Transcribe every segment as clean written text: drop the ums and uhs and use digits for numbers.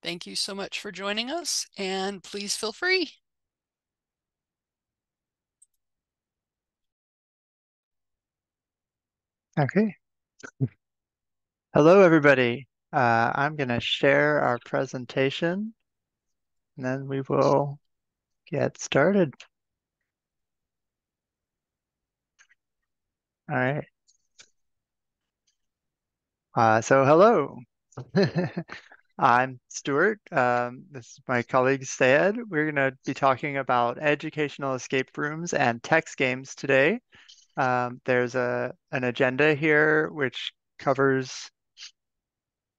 Thank you so much for joining us, and please feel free. Okay. Hello, everybody. I'm going to share our presentation, and then we will get started. All right. So hello. I'm Stewart. This is my colleague Seyed. We're going to be talking about educational escape rooms and text games today. There's an agenda here which covers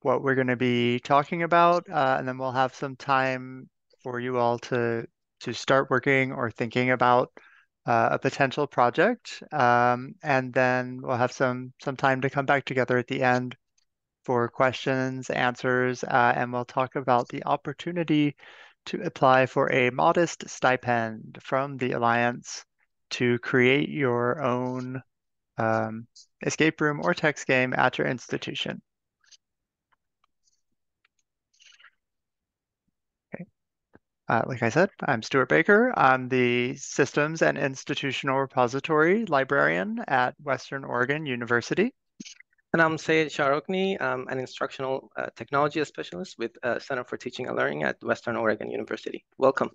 what we're going to be talking about, and then we'll have some time for you all to start working or thinking about a potential project, and then we'll have some time to come back together at the end for questions, answers, and we'll talk about the opportunity to apply for a modest stipend from the Alliance to create your own escape room or text game at your institution. Like I said, I'm Stuart Baker. I'm the Systems and Institutional Repository Librarian at Western Oregon University. And I'm Seyed Shahrokni. I'm an instructional technology specialist with Center for Teaching and Learning at Western Oregon University. Welcome.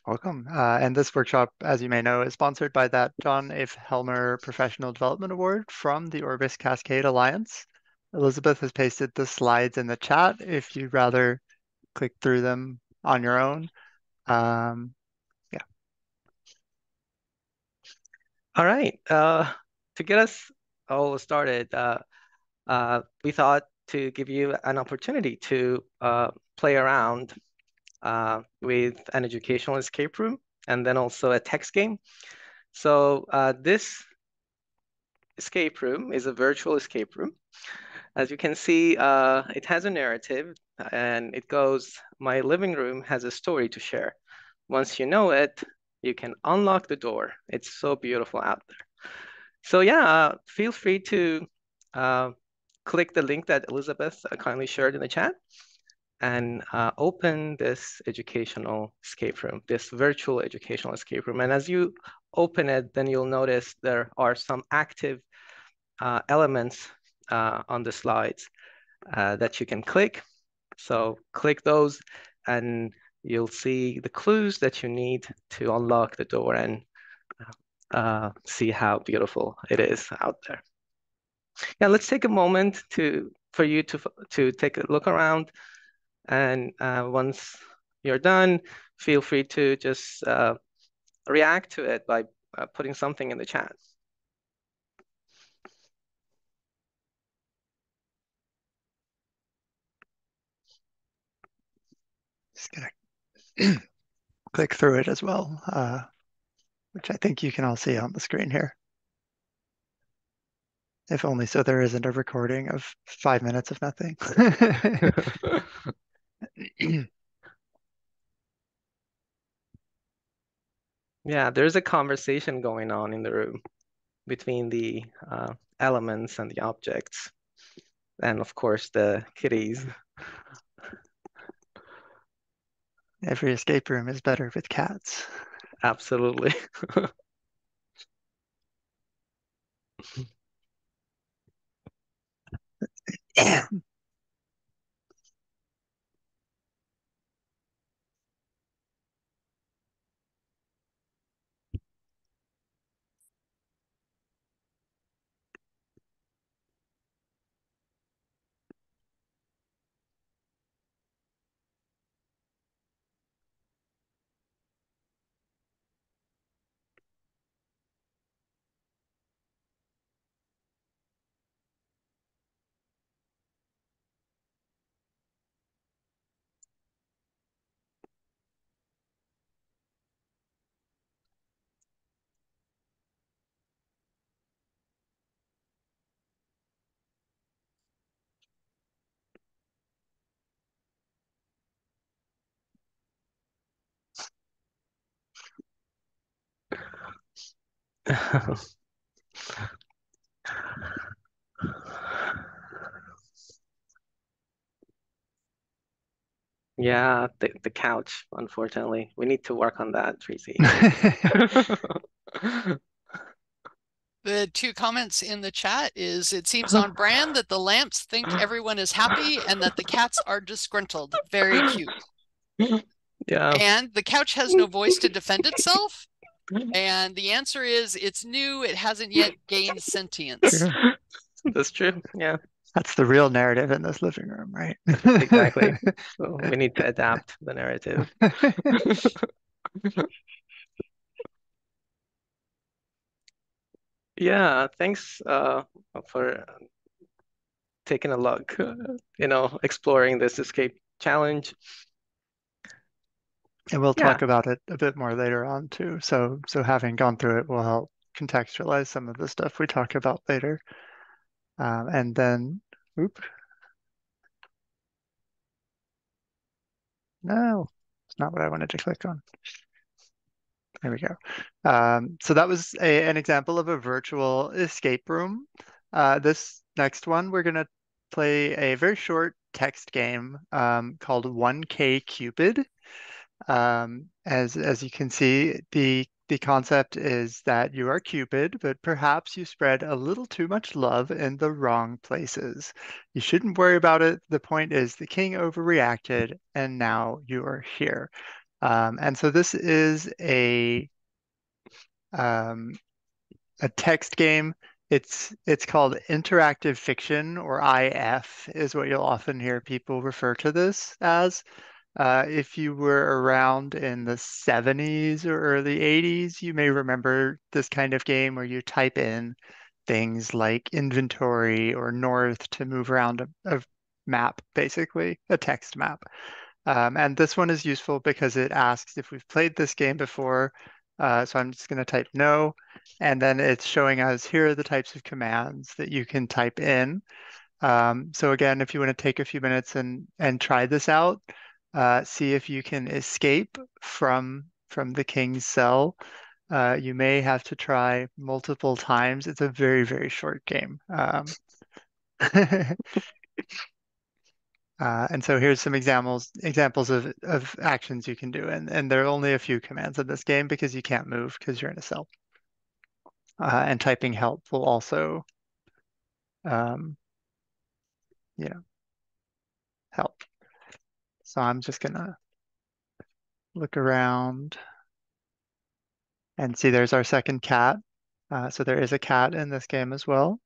Welcome. And this workshop, as you may know, is sponsored by that John F. Helmer Professional Development Award from the Orbis Cascade Alliance. Elizabeth has pasted the slides in the chat if you'd rather click through them on your own. Yeah. All right. To get us all started, we thought to give you an opportunity to play around with an educational escape room and then also a text game. So this escape room is a virtual escape room. As you can see, it has a narrative and it goes, my living room has a story to share. Once you know it, you can unlock the door. It's so beautiful out there. So yeah, feel free to click the link that Elizabeth kindly shared in the chat and open this educational escape room, this virtual educational escape room. And as you open it, then you'll notice there are some active elements on the slides that you can click. So click those and you'll see the clues that you need to unlock the door and see how beautiful it is out there. Yeah, let's take a moment for you to take a look around, and once you're done, feel free to just react to it by putting something in the chat. Just gonna click through it as well, which I think you can all see on the screen here. If only so there isn't a recording of 5 minutes of nothing. Yeah, there's a conversation going on in the room between the elements and the objects, and of course the kitties. Every escape room is better with cats. Absolutely. Yeah, the couch, unfortunately. We need to work on that, Tracy. The two comments in the chat is it seems on brand that the lamps think everyone is happy and that the cats are disgruntled. Very cute. Yeah. And the couch has no voice to defend itself. And the answer is it's new. It hasn't yet gained sentience. That's true. Yeah, That's the real narrative in this living room, right? exactly. So we need to adapt the narrative. Yeah, thanks for taking a look, exploring this escape challenge. And we'll Yeah. talk about it a bit more later on too. So having gone through it will help contextualize some of the stuff we talk about later. And then, oop, no, it's not what I wanted to click on. There we go. So that was an example of a virtual escape room. This next one, we're going to play a very short text game called 1K Cupid. As you can see, the concept is that you are Cupid, but perhaps you spread a little too much love in the wrong places. You shouldn't worry about it. The point is the king overreacted, and now you are here. And so this is um, a text game. It's called interactive fiction, or IF is what you'll often hear people refer to this as. If you were around in the 70s or early 80s, you may remember this kind of game where you type in things like inventory or north to move around a map, basically, a text map. And this one is useful because it asks if we've played this game before. So I'm just going to type no. And then it's showing us here are the types of commands that you can type in. So again, if you want to take a few minutes and try this out, see if you can escape from the king's cell. You may have to try multiple times. It's a very, very short game. And so here's some examples of actions you can do. And there are only a few commands in this game because you can't move because you're in a cell. And typing help will also, um, help. So I'm just gonna look around and see there's our second cat. So there is a cat in this game as well.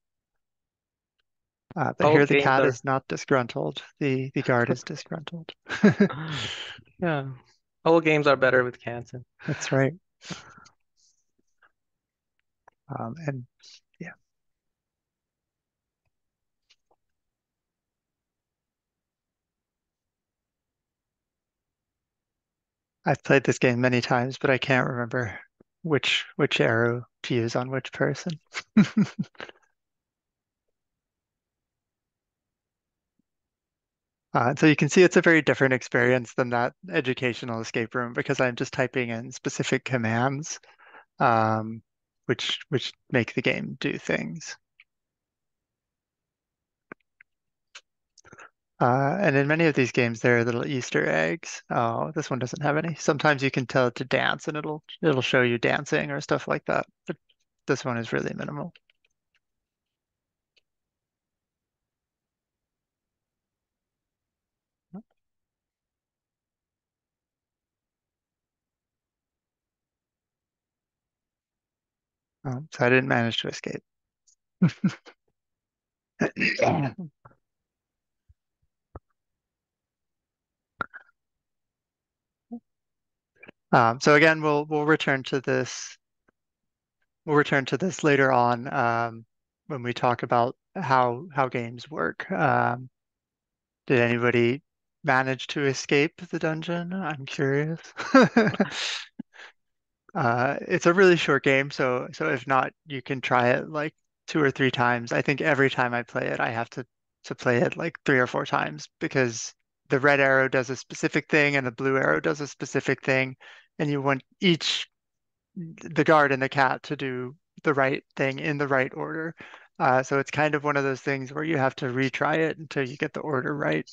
But All here the games cat are. is not disgruntled. The guard is disgruntled. Yeah. All games are better with cats. That's right. And yeah, I've played this game many times, but I can't remember which arrow to use on which person. So you can see it's a very different experience than that educational escape room because I'm just typing in specific commands, um, which make the game do things. And in many of these games, there are little Easter eggs. Oh, this one doesn't have any. Sometimes you can tell it to dance, and it'll show you dancing or stuff like that. But this one is really minimal. So I didn't manage to escape. So again, we'll return to this. We'll return to this later on when we talk about how games work. Did anybody manage to escape the dungeon? I'm curious. It's a really short game, so if not, you can try it like two or three times. I think every time I play it, I have to play it like three or four times because the red arrow does a specific thing and the blue arrow does a specific thing, and you want the guard and the cat to do the right thing in the right order. So it's kind of one of those things where you have to retry it until you get the order right.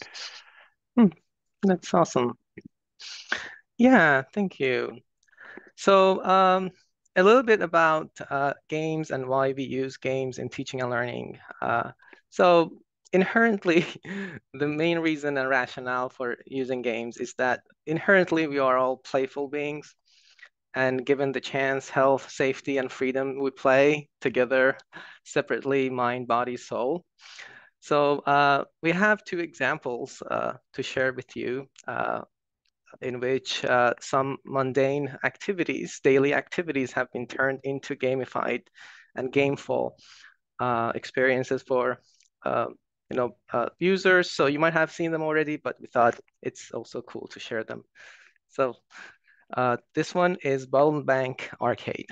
Hmm. That's awesome. Yeah, thank you. So, a little bit about games and why we use games in teaching and learning. So, inherently, the main reason and rationale for using games is that inherently we are all playful beings, and given the chance, health, safety, and freedom, we play together, separately, mind, body, soul. So, we have two examples to share with you. In which some mundane activities, daily activities, have been turned into gamified and gameful experiences for users. So you might have seen them already, but we thought it's also cool to share them. So this one is Bone Bank Arcade.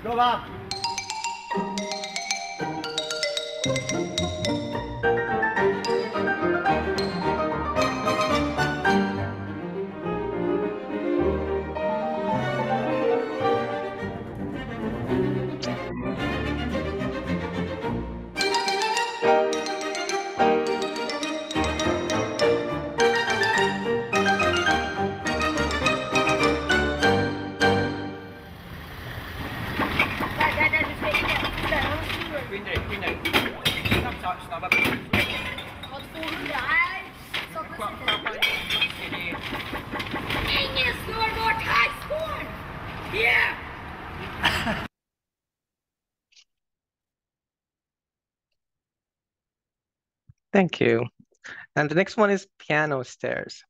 Go Bob. Thank you. And the next one is piano stairs.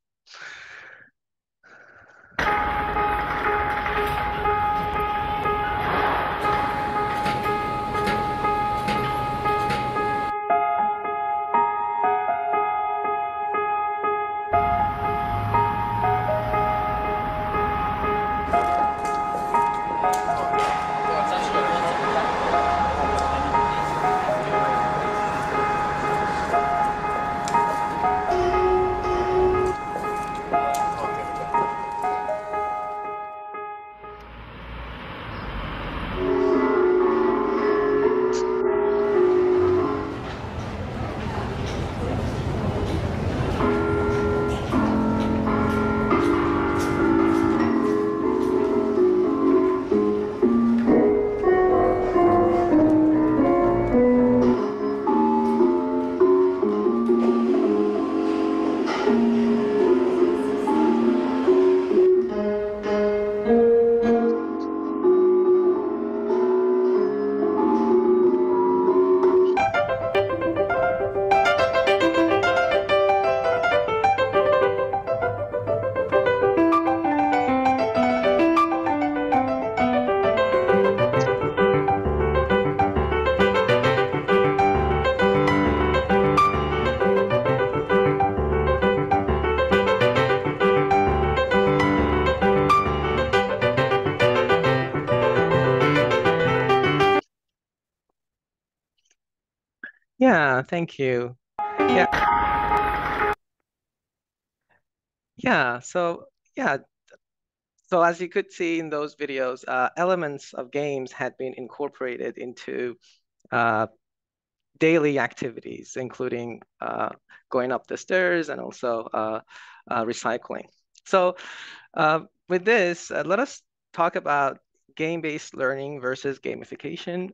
Yeah, thank you. Yeah. Yeah, so yeah, so as you could see in those videos, elements of games had been incorporated into uh, daily activities, including going up the stairs and also recycling. So with this, let us talk about game-based learning versus gamification.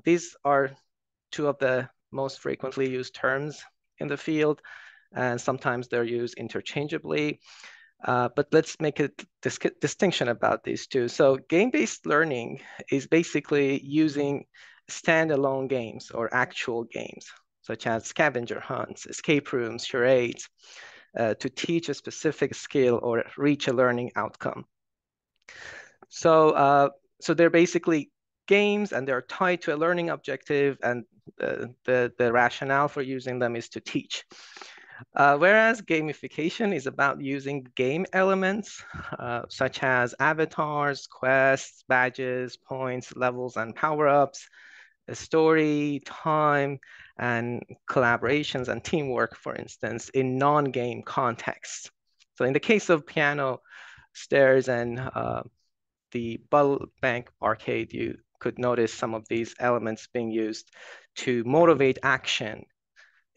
These are two of the most frequently used terms in the field, and sometimes they're used interchangeably. But let's make a distinction about these two. So game-based learning is basically using standalone games or actual games. such as scavenger hunts, escape rooms, charades, to teach a specific skill or reach a learning outcome. So they're basically games, and they're tied to a learning objective, and the rationale for using them is to teach. Whereas gamification is about using game elements, such as avatars, quests, badges, points, levels, and power-ups, a story, time, and collaborations and teamwork, for instance, in non-game contexts. So in the case of piano, stairs, and the Ball Bank arcade, you could notice some of these elements being used to motivate action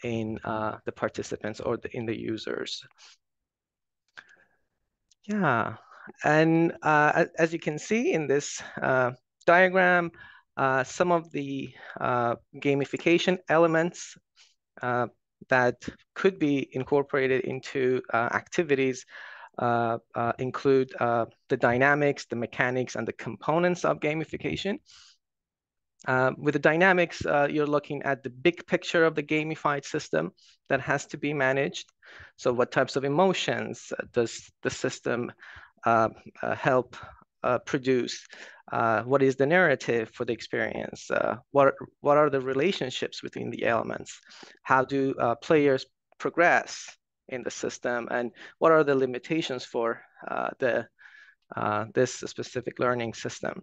in the participants or in the users. Yeah, and as you can see in this diagram, some of the gamification elements that could be incorporated into activities include the dynamics, the mechanics, and the components of gamification. With the dynamics, you're looking at the big picture of the gamified system that has to be managed. So what types of emotions does the system help produce? What is the narrative for the experience? What are the relationships between the elements? How do players progress in the system? And what are the limitations for this specific learning system?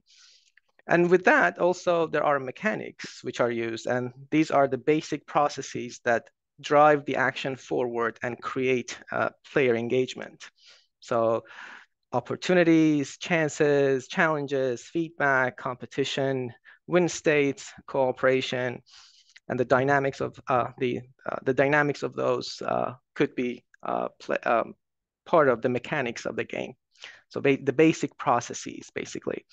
And with that, also, there are mechanics which are used, and these are the basic processes that drive the action forward and create player engagement. So opportunities, chances, challenges, feedback, competition, win states, cooperation, and the dynamics of the dynamics of those could be part of the mechanics of the game. So the basic processes, basically.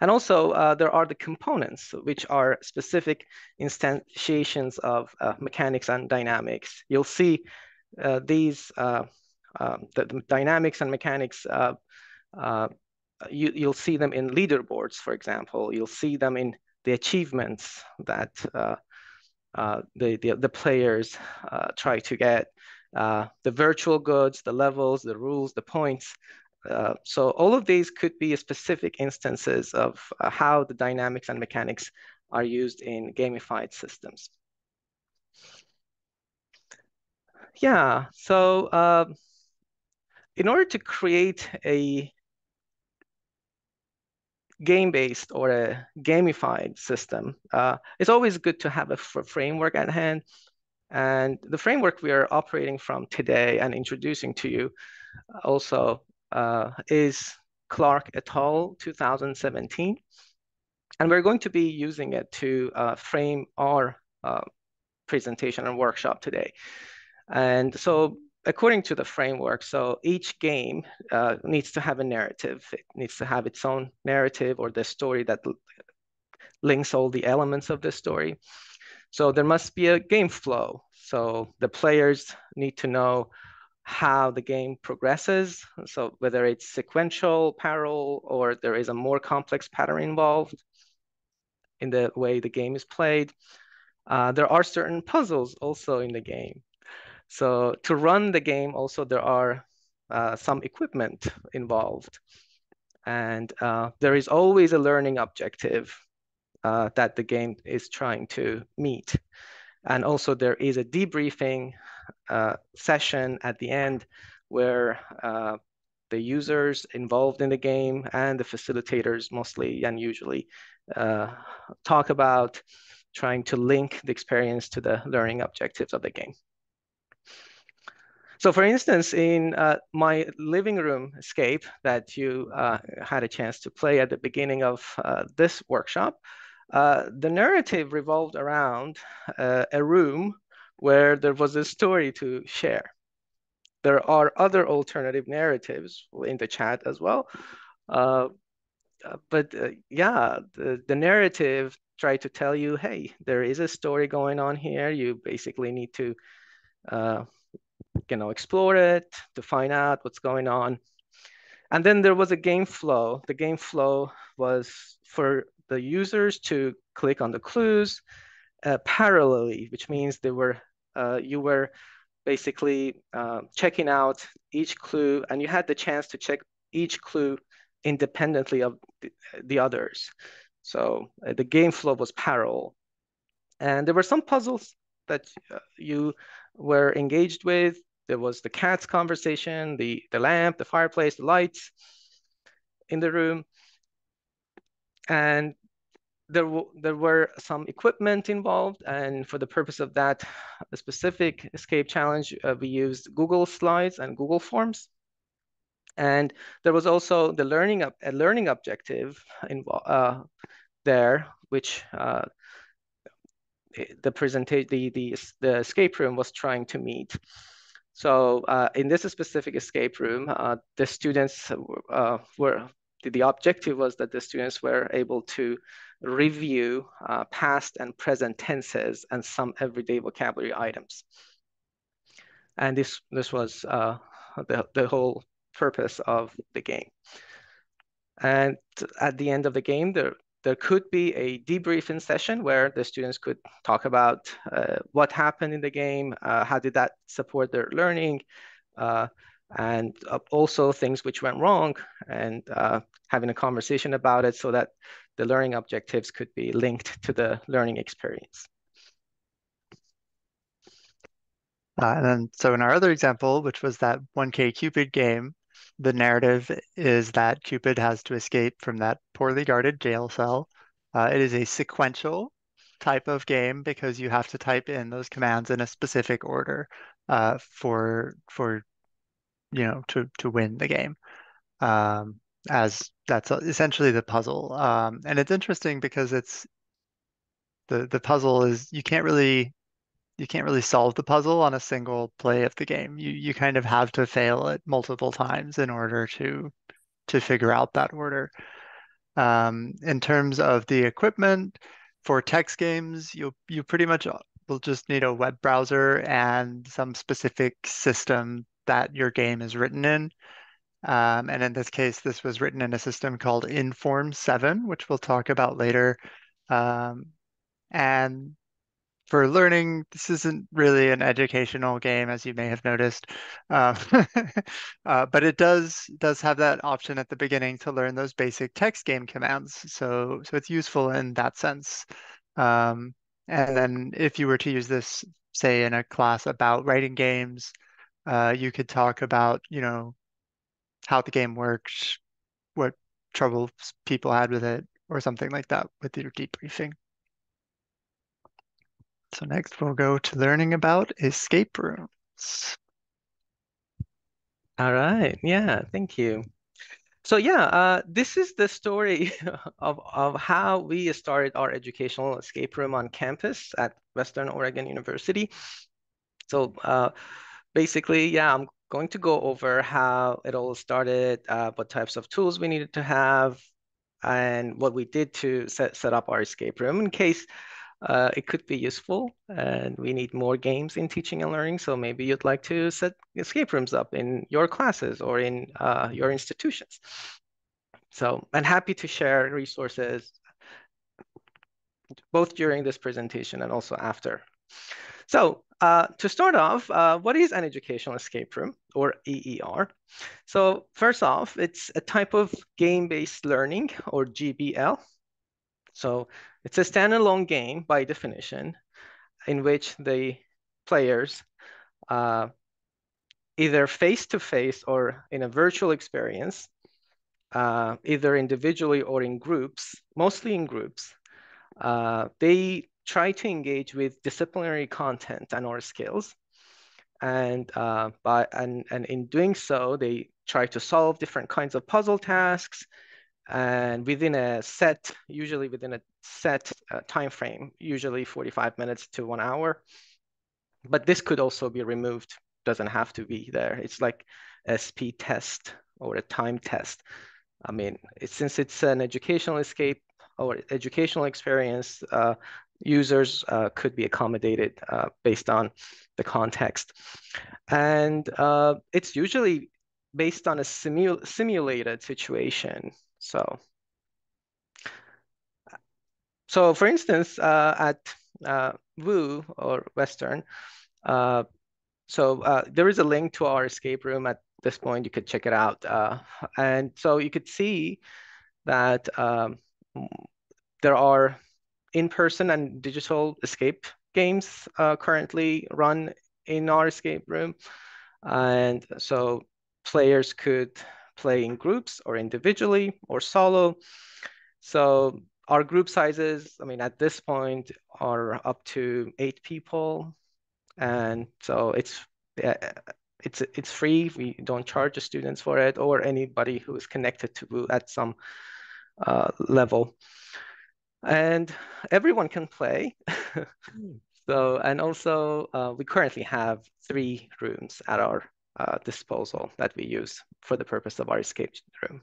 And also, there are the components, which are specific instantiations of mechanics and dynamics. You'll see these, the dynamics and mechanics, you'll see them in leaderboards, for example. You'll see them in the achievements that the players try to get, the virtual goods, the levels, the rules, the points. So all of these could be specific instances of how the dynamics and mechanics are used in gamified systems. Yeah, so in order to create a game-based or a gamified system, it's always good to have a framework at hand. And the framework we are operating from today and introducing to you also is Clark et al. 2017. And we're going to be using it to frame our presentation and workshop today. And so according to the framework, so each game needs to have a narrative. It needs to have its own narrative or the story that links all the elements of the story. So there must be a game flow. So the players need to know how the game progresses. So whether it's sequential, parallel, or there is a more complex pattern involved in the way the game is played. There are certain puzzles also in the game. So to run the game, also there are some equipment involved. And there is always a learning objective that the game is trying to meet. And also there is a debriefing session at the end where the users involved in the game and the facilitators mostly and usually talk about trying to link the experience to the learning objectives of the game. So for instance, in my living room escape that you had a chance to play at the beginning of this workshop, the narrative revolved around a room where there was a story to share. There are other alternative narratives in the chat as well. But yeah, the narrative tried to tell you, hey, there is a story going on here. You basically need to explore it to find out what's going on. And then there was a game flow. The game flow was for the users to click on the clues parallelly, which means you were basically checking out each clue, and you had the chance to check each clue independently of the others. So the game flow was parallel. And there were some puzzles that you were engaged with. There was the cat's conversation, the lamp, the fireplace, the lights in the room. And there were some equipment involved. And for the purpose of that a specific escape challenge, we used Google Slides and Google Forms. And there was also a learning objective involved there, which the presentation, the escape room was trying to meet. So in this specific escape room, the students the objective was that the students were able to review past and present tenses and some everyday vocabulary items. And this was the whole purpose of the game. And at the end of the game, there could be a debriefing session where the students could talk about what happened in the game, how did that support their learning, and also things which went wrong, and having a conversation about it so that the learning objectives could be linked to the learning experience. And then, so in our other example, which was that 1K Cupid game, the narrative is that Cupid has to escape from that poorly guarded jail cell. It is a sequential type of game because you have to type in those commands in a specific order for to win the game. As that's essentially the puzzle. And it's interesting because it's the puzzle is you can't really solve the puzzle on a single play of the game. You kind of have to fail it multiple times in order to figure out that order. In terms of the equipment for text games, you pretty much will just need a web browser and some specific system that your game is written in. And in this case, this was written in a system called Inform 7, which we'll talk about later. And for learning, this isn't really an educational game, as you may have noticed, uh, but it does have that option at the beginning to learn those basic text game commands. So it's useful in that sense. And then if you were to use this, say, in a class about writing games, you could talk about, how the game works, what troubles people had with it, or something like that with your debriefing. So next we'll go to learning about escape rooms. All right. Yeah, thank you. So yeah, this is the story of how we started our educational escape room on campus at Western Oregon University. So basically, yeah, I'm going to go over how it all started, what types of tools we needed to have, and what we did to set up our escape room in case it could be useful and we need more games in teaching and learning. So maybe you'd like to set escape rooms up in your classes or in your institutions. So I'm happy to share resources both during this presentation and also after. So to start off, what is an educational escape room, or EER? So first off, it's a type of game-based learning, or GBL. So it's a standalone game by definition in which the players either face-to-face or in a virtual experience, either individually or in groups, mostly in groups, they try to engage with disciplinary content and or skills. And in doing so, they try to solve different kinds of puzzle tasks, and usually within a set time frame, usually 45 minutes to 1 hour. But this could also be removed, doesn't have to be there. It's like a speed test or a time test. I mean, since it's an educational escape or educational experience, users could be accommodated based on the context. And it's usually based on a simulated situation. So for instance, at Woo or Western. So there is a link to our escape room at this point. You could check it out. And so you could see that there are in-person and digital escape games currently run in our escape room. And so players could play in groups or individually or solo. So our group sizes, I mean, at this point are up to 8 people. And so uh, it's free. We don't charge the students for it or anybody who is connected to Woo at some level. And everyone can play. So, and also we currently have 3 rooms at our disposal that we use for the purpose of our escape room.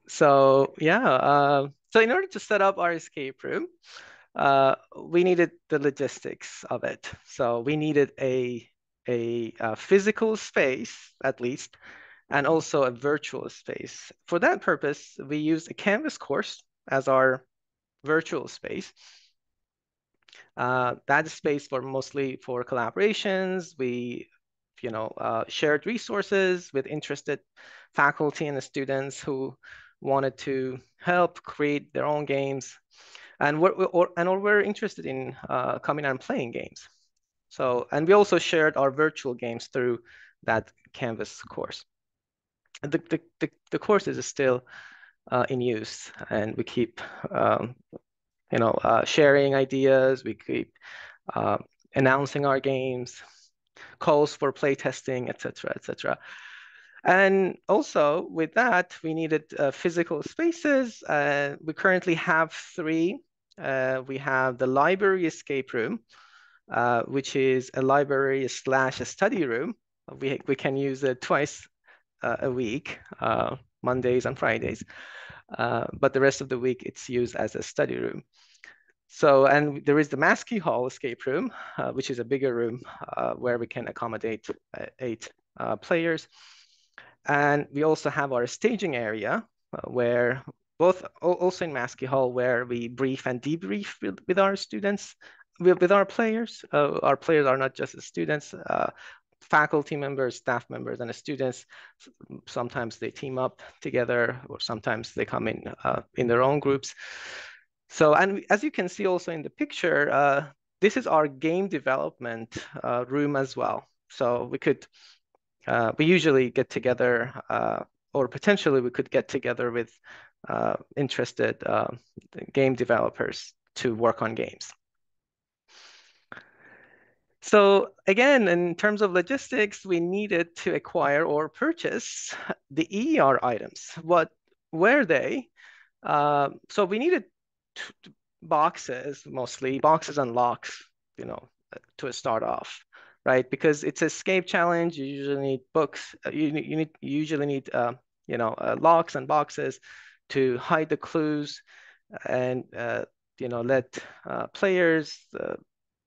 So yeah, so in order to set up our escape room, we needed the logistics of it. So we needed a physical space, at least, and also a virtual space. For that purpose, we used a Canvas course as our virtual space. That space for mostly for collaborations. We, shared resources with interested faculty and the students who wanted to help create their own games, and we're interested in coming and playing games. So, and we also shared our virtual games through that Canvas course. The course is still in use, and we keep sharing ideas. We keep uh, announcing our games, calls for playtesting, etc., etc. And also with that, we needed physical spaces. We currently have 3. We have the library escape room, which is a library slash a study room. We can use it twice a week, Mondays and Fridays. But the rest of the week, it's used as a study room. So, and there is the Maskey Hall escape room, which is a bigger room where we can accommodate 8 players. And we also have our staging area where also in Maskey Hall, where we brief and debrief with our students, with our players. Our players are not just the students, faculty members, staff members, and the students. Sometimes they team up together, or sometimes they come in their own groups. So, and as you can see also in the picture, this is our game development room as well. So we usually get together, or potentially we could get together with interested game developers to work on games. So again, in terms of logistics, we needed to acquire or purchase the ER items. What were they? So we needed boxes, mostly boxes and locks, to start off, right? Because it's an escape challenge. You usually need books. You usually need locks and boxes to hide the clues, and let players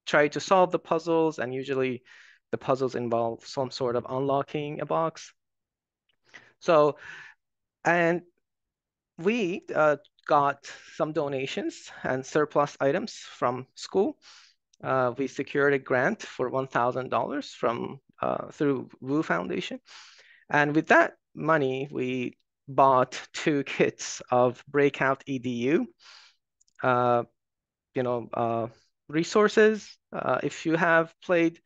try to solve the puzzles. And usually, the puzzles involve some sort of unlocking a box. So, and we got some donations and surplus items from school. We secured a grant for $1,000 from through Woo Foundation, and with that money, we bought 2 kits of Breakout EDU. Resources. If you have played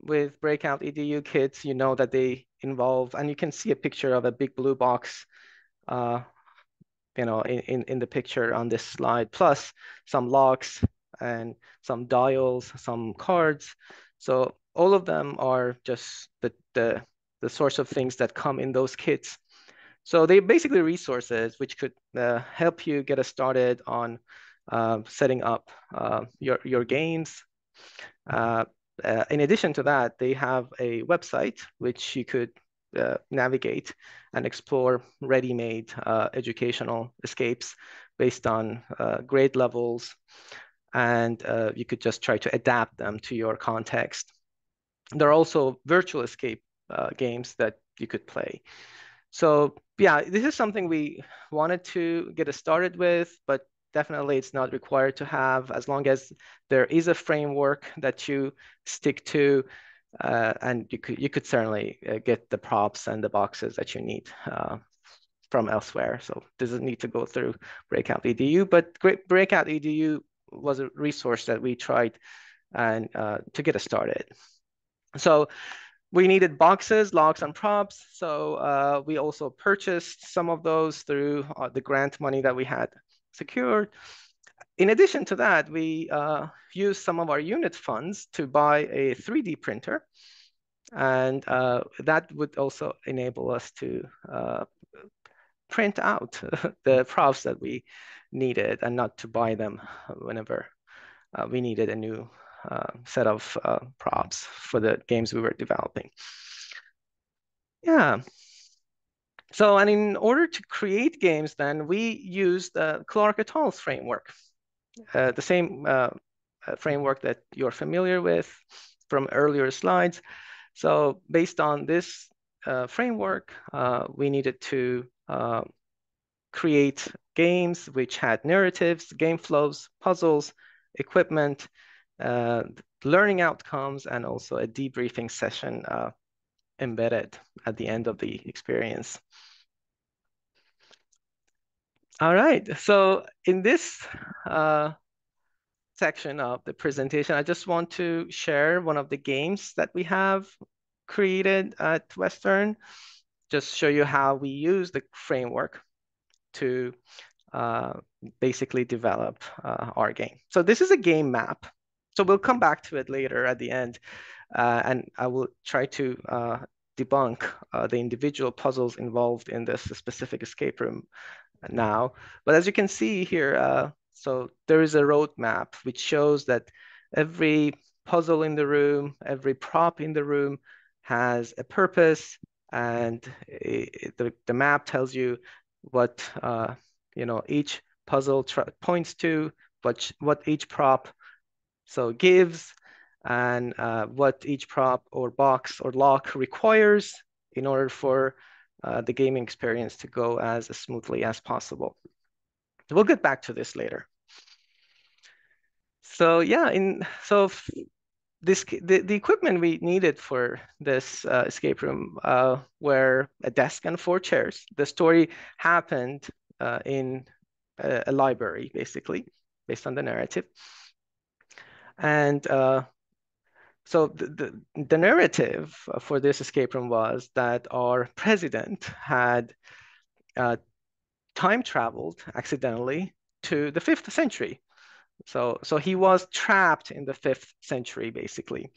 with Breakout EDU kits, you know that they involve, and you can see a picture of a big blue box in the picture on this slide, plus some locks and some dials, some cards. So all of them are just the sorts of things that come in those kits. So they basically resources which could help you get us started on setting up your games. In addition to that, they have a website which you could navigate and explore ready-made educational escapes based on grade levels, and you could just try to adapt them to your context. There are also virtual escape games that you could play. So yeah, this is something we wanted to get us started with, but definitely it's not required to have, as long as there is a framework that you stick to, and you could certainly get the props and the boxes that you need from elsewhere. So doesn't need to go through Breakout EDU, but Breakout EDU was a resource that we tried and to get us started. So we needed boxes, locks, and props. So we also purchased some of those through the grant money that we had secured. In addition to that, we used some of our unit funds to buy a 3D printer. And that would also enable us to print out the props that we needed and not to buy them whenever we needed a new set of props for the games we were developing. Yeah. So, and in order to create games, then we used Clark et al.'s framework, the same framework that you're familiar with from earlier slides. So based on this framework, we needed to create games which had narratives, game flows, puzzles, equipment, learning outcomes, and also a debriefing session embedded at the end of the experience. All right, so in this section of the presentation, I just want to share one of the games that we have created at Western, just show you how we use the framework to basically develop our game. So this is a game map. So we'll come back to it later at the end, and I will try to debunk the individual puzzles involved in this specific escape room now. But as you can see here, so there is a roadmap which shows that every puzzle in the room, every prop in the room has a purpose, and the map tells you what each puzzle points to, what each prop so gives, and what each prop or box or lock requires in order for the gaming experience to go as smoothly as possible. We'll get back to this later. So yeah, the equipment we needed for this escape room were a desk and 4 chairs. The story happened in a library, basically, based on the narrative. And so the narrative for this escape room was that our president had time traveled accidentally to the 5th century. So he was trapped in the 5th century, basically.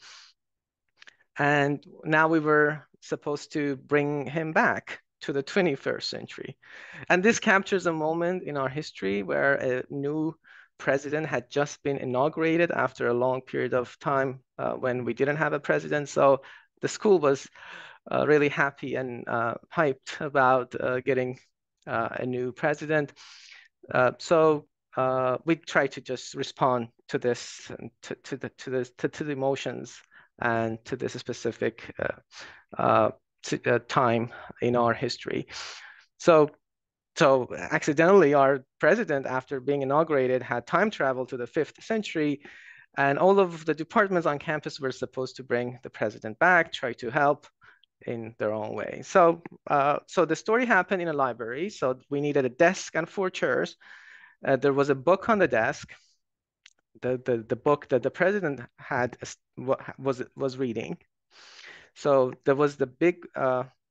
And now we were supposed to bring him back to the 21st century. And this captures a moment in our history where a new president had just been inaugurated after a long period of time when we didn't have a president. So the school was really happy and hyped about getting a new president. So we try to just respond to this, to the emotions and to this specific time in our history. So accidentally, our president, after being inaugurated, had time travel to the 5th century, and all of the departments on campus were supposed to bring the president back, try to help in their own way. So the story happened in a library. So we needed a desk and 4 chairs. There was a book on the desk. The book that the president had was reading. So there was the big,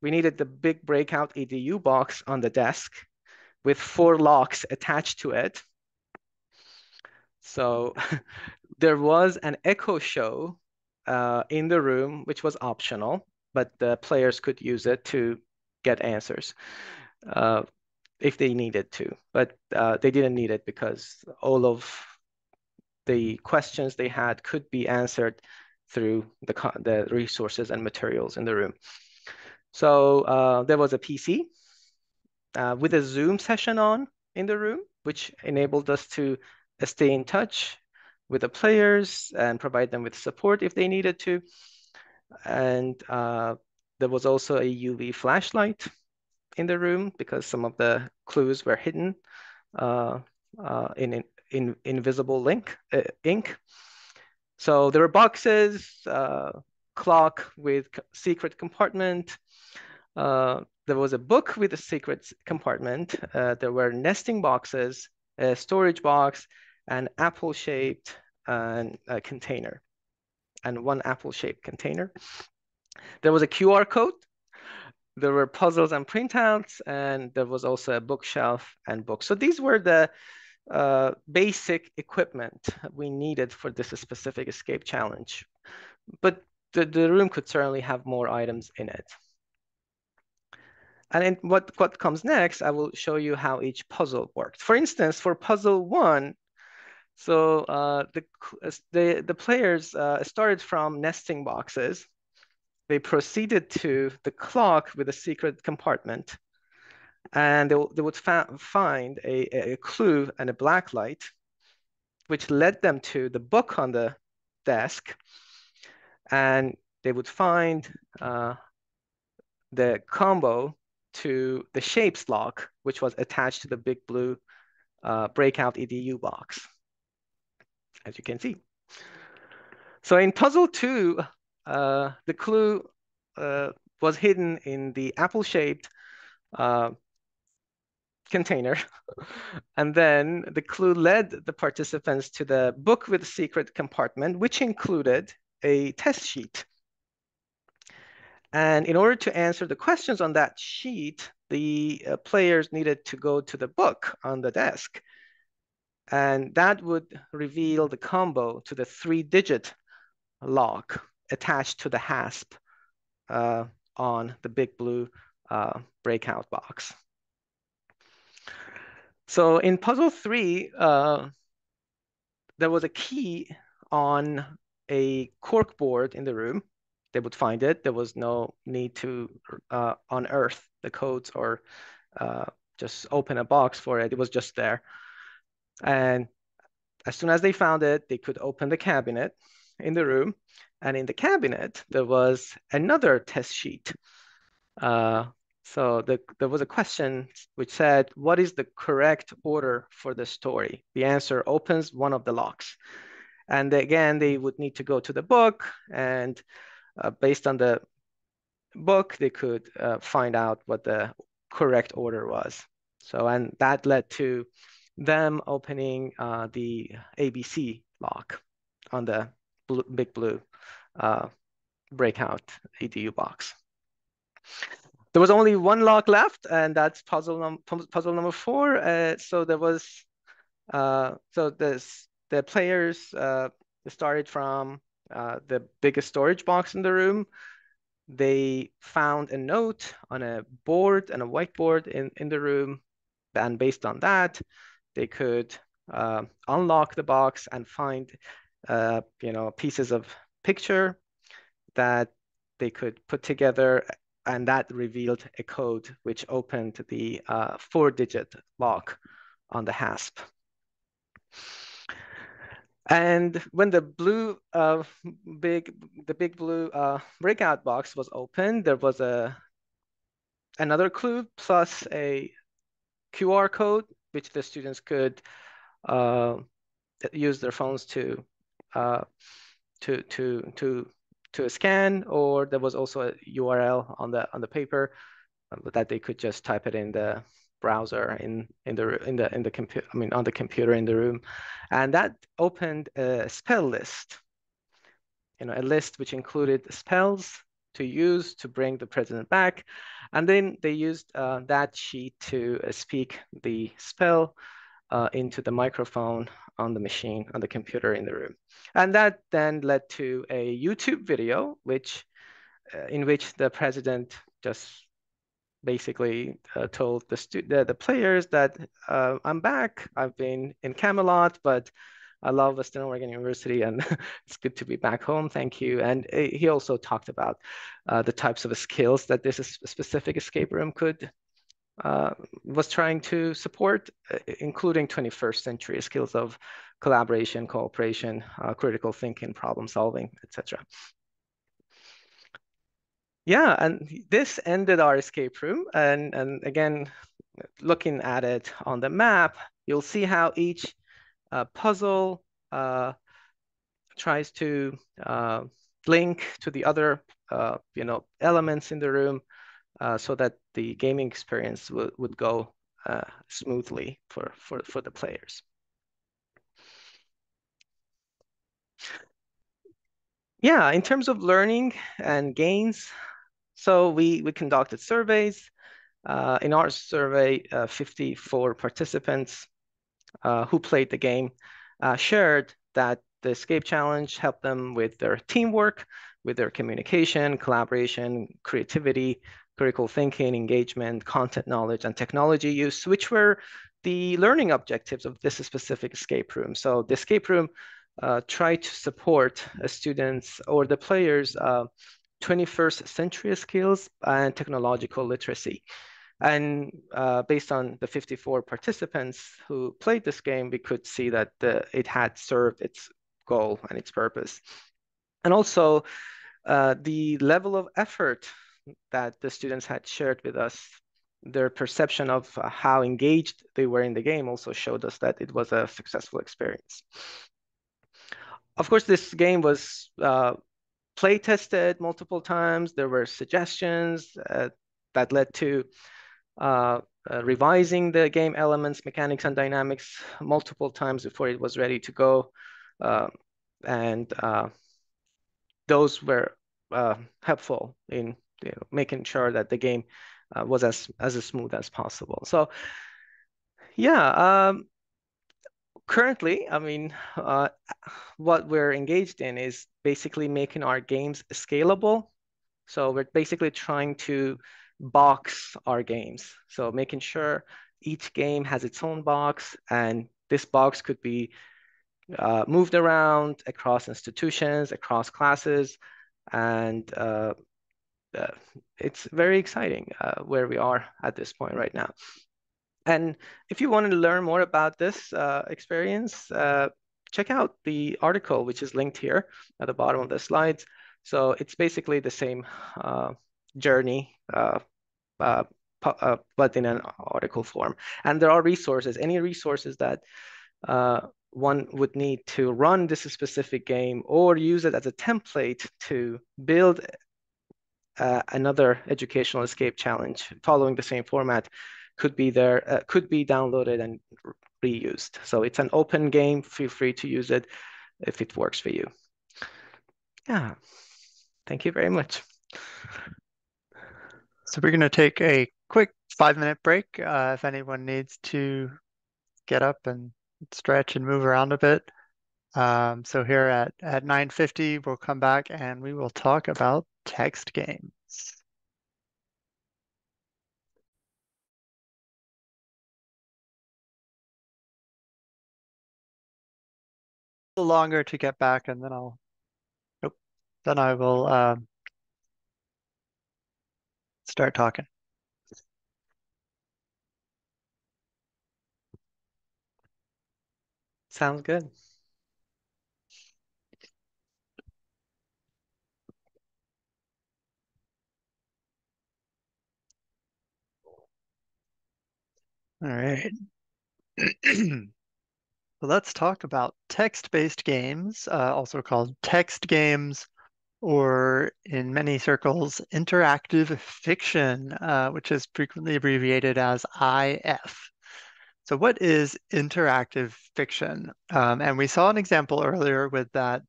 we needed the big breakout EDU box on the desk with 4 locks attached to it. So there was an echo show in the room, which was optional, but the players could use it to get answers if they needed to. But they didn't need it because all of the questions they had could be answered through the resources and materials in the room. So there was a PC with a Zoom session on in the room, which enabled us to stay in touch with the players and provide them with support if they needed to. And there was also a UV flashlight in the room because some of the clues were hidden in invisible ink. So there were boxes, clock with secret compartment. There was a book with a secret compartment. There were nesting boxes, a storage box, an apple-shaped container, and one apple-shaped container. There was a QR code. There were puzzles and printouts, and there was also a bookshelf and books. So these were the basic equipment we needed for this specific escape challenge. But the room could certainly have more items in it. And in what comes next, I will show you how each puzzle worked. For instance, for puzzle 1, so the players started from nesting boxes. They proceeded to the clock with a secret compartment, and they would find a clue and a black light, which led them to the book on the desk, and they would find the combo to the shapes lock, which was attached to the big blue breakout EDU box, as you can see. So in puzzle 2, the clue was hidden in the apple-shaped container. And then the clue led the participants to the book with the secret compartment, which included a test sheet. And in order to answer the questions on that sheet, the players needed to go to the book on the desk. And that would reveal the combo to the 3-digit lock attached to the hasp on the big blue breakout box. So in puzzle 3, there was a key on a cork board in the room. They would find it. There was no need to unearth the codes or just open a box for it. It was just there. And as soon as they found it, they could open the cabinet in the room. And in the cabinet, there was another test sheet. So there was a question which said, what is the correct order for the story? The answer opens one of the locks. And again, they would need to go to the book, and based on the book, they could find out what the correct order was. So, and that led to them opening the ABC lock on the big blue breakout EDU box. There was only one lock left, and that's puzzle number 4. So there was the players started from the biggest storage box in the room. They found a note on a board and a whiteboard in the room, and based on that, they could unlock the box and find pieces of picture that they could put together, and that revealed a code which opened the 4-digit lock on the hasp. And when the big blue breakout box was opened, there was another clue plus a QR code which the students could use their phones to scan, or there was also a URL on the paper that they could just type it in the browser on the computer in the room, and that opened a spell list. A list which included spells to use to bring the president back, and then they used that sheet to speak the spell into the microphone on the machine, on the computer in the room. And that then led to a YouTube video, in which the president just basically told the players that I'm back. I've been in Camelot, but I love Western Oregon University, and it's good to be back home. Thank you. And he also talked about the types of skills that this specific escape room was trying to support, including 21st century skills of collaboration, cooperation, critical thinking, problem solving, etc. Yeah, and this ended our escape room. And again, looking at it on the map, you'll see how each puzzle tries to link to the other elements in the room so that the gaming experience would go smoothly for the players. Yeah, in terms of learning and gains, so we conducted surveys. In our survey, 54 participants who played the game shared that the escape challenge helped them with their teamwork, with their communication, collaboration, creativity, critical thinking, engagement, content knowledge, and technology use, which were the learning objectives of this specific escape room. So the escape room tried to support students or the players' 21st century skills and technological literacy. And based on the 54 participants who played this game, we could see that it had served its goal and its purpose. And also, the level of effort that the students had shared with us, their perception of how engaged they were in the game also showed us that it was a successful experience. Of course, this game was play tested multiple times. There were suggestions that led to revising the game elements, mechanics, and dynamics multiple times before it was ready to go. And those were helpful in making sure that the game was as smooth as possible. So yeah, currently, I mean, what we're engaged in is basically making our games scalable. So we're basically trying to box our games. So making sure each game has its own box, and this box could be moved around across institutions, across classes, and it's very exciting where we are at this point right now. And if you wanted to learn more about this experience, check out the article, which is linked here at the bottom of the slides. So it's basically the same journey, but in an article form. And there are resources, any resources that one would need to run this specific game or use it as a template to build another educational escape challenge following the same format could be there, could be downloaded and reused. So it's an open game. Feel free to use it if it works for you. Yeah, thank you very much. So we're going to take a quick 5-minute break if anyone needs to get up and stretch and move around a bit. So here at 9:50, we'll come back and we will talk about text games. A little longer to get back, and then I will start talking. Sounds good. All right. So let's talk about text-based games, also called text games, or in many circles, interactive fiction, which is frequently abbreviated as IF. So what is interactive fiction? And we saw an example earlier with that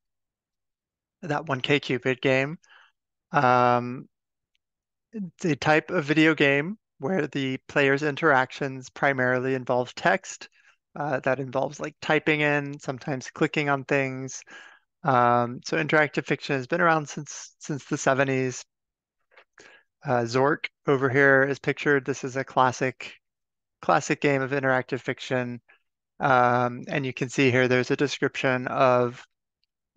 1K Cupid game. The type of video game where the player's interactions primarily involve text, that involves like typing in, sometimes clicking on things. So interactive fiction has been around since the 70s. Zork over here is pictured. This is a classic game of interactive fiction. And you can see here there's a description of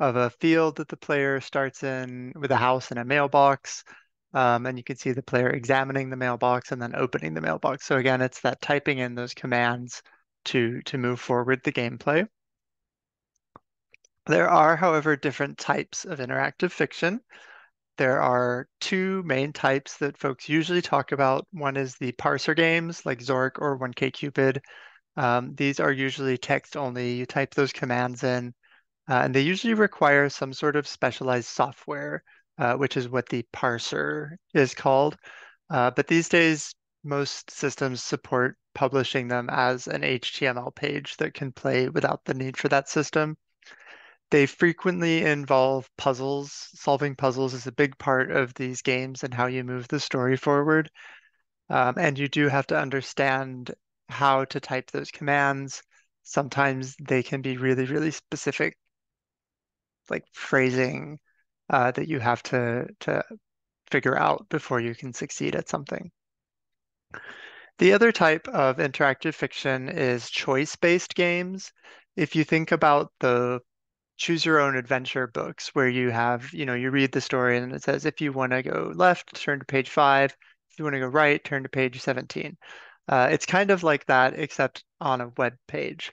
a field that the player starts in with a house and a mailbox. And you can see the player examining the mailbox and then opening the mailbox. So again, it's that typing in those commands to move forward the gameplay. There are, however, different types of interactive fiction. There are two main types that folks usually talk about. One is the parser games like Zork or 1K Cupid. These are usually text only. You type those commands in, and they usually require some sort of specialized software, which is what the parser is called. But these days, most systems support publishing them as an HTML page that can play without the need for that system. They frequently involve puzzles. Solving puzzles is a big part of these games and how you move the story forward. And you do have to understand how to type those commands. Sometimes they can be really, really specific, like phrasing that you have to figure out before you can succeed at something. The other type of interactive fiction is choice-based games. If you think about the choose your own adventure books where you have, you read the story and it says if you want to go left, turn to page 5. If you want to go right, turn to page 17. It's kind of like that, except on a web page.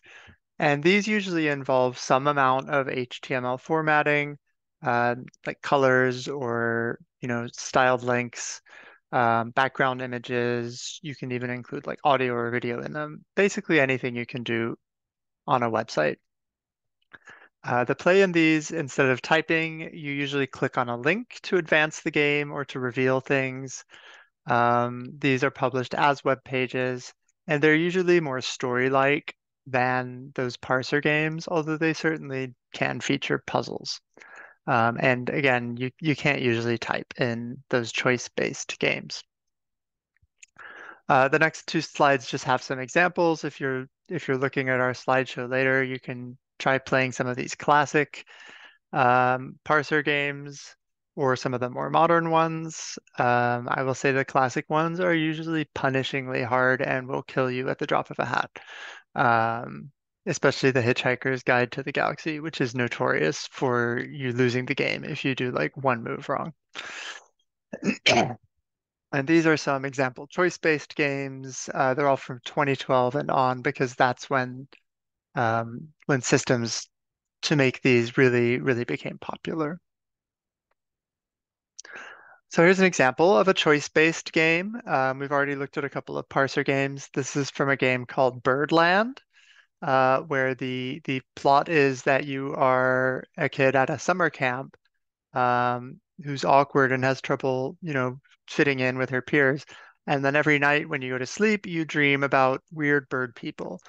And these usually involve some amount of HTML formatting, like colors or, styled links, background images. You can even include like audio or video in them. Basically anything you can do on a website. The play in these, instead of typing, you usually click on a link to advance the game or to reveal things. These are published as web pages, and they're usually more story-like than those parser games, although they certainly can feature puzzles. And again, you can't usually type in those choice-based games. The next two slides just have some examples. If you're looking at our slideshow later, you can try playing some of these classic parser games or some of the more modern ones. I will say the classic ones are usually punishingly hard and will kill you at the drop of a hat. Especially the Hitchhiker's Guide to the Galaxy, which is notorious for you losing the game if you do like one move wrong. And these are some example choice-based games. They're all from 2012 and on because that's when systems to make these really, really became popular. So here's an example of a choice-based game. We've already looked at a couple of parser games. This is from a game called Birdland, where the plot is that you are a kid at a summer camp who's awkward and has trouble, fitting in with her peers. And then every night when you go to sleep, you dream about weird bird people.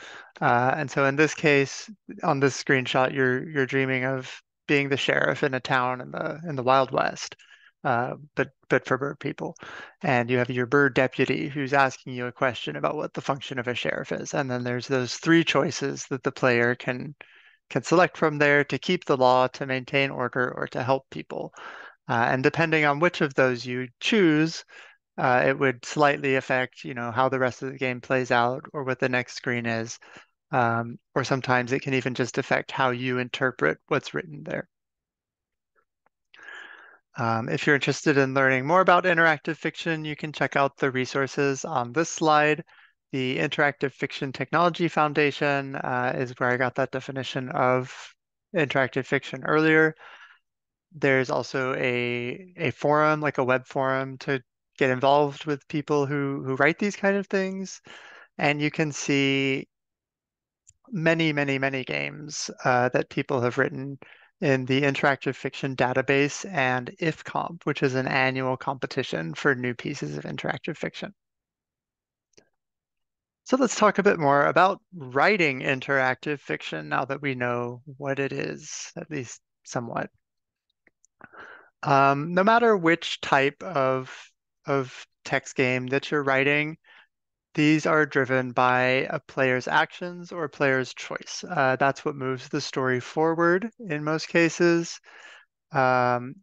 And so in this case, on this screenshot, you're dreaming of being the sheriff in a town in the Wild West, but for bird people. And you have your bird deputy who's asking you a question about what the function of a sheriff is. And then there's those three choices that the player can select from there to keep the law, to maintain order, or to help people. And depending on which of those you choose, it would slightly affect, how the rest of the game plays out or what the next screen is. Or sometimes it can even just affect how you interpret what's written there. If you're interested in learning more about interactive fiction, you can check out the resources on this slide. The Interactive Fiction Technology Foundation is where I got that definition of interactive fiction earlier. There's also a forum, like a web forum, to get involved with people who write these kind of things. And you can see many, many, many games that people have written in the Interactive Fiction Database and IFComp, which is an annual competition for new pieces of interactive fiction. So let's talk a bit more about writing interactive fiction now that we know what it is, at least somewhat. No matter which type of text game that you're writing, these are driven by a player's actions or a player's choice. That's what moves the story forward in most cases. Um,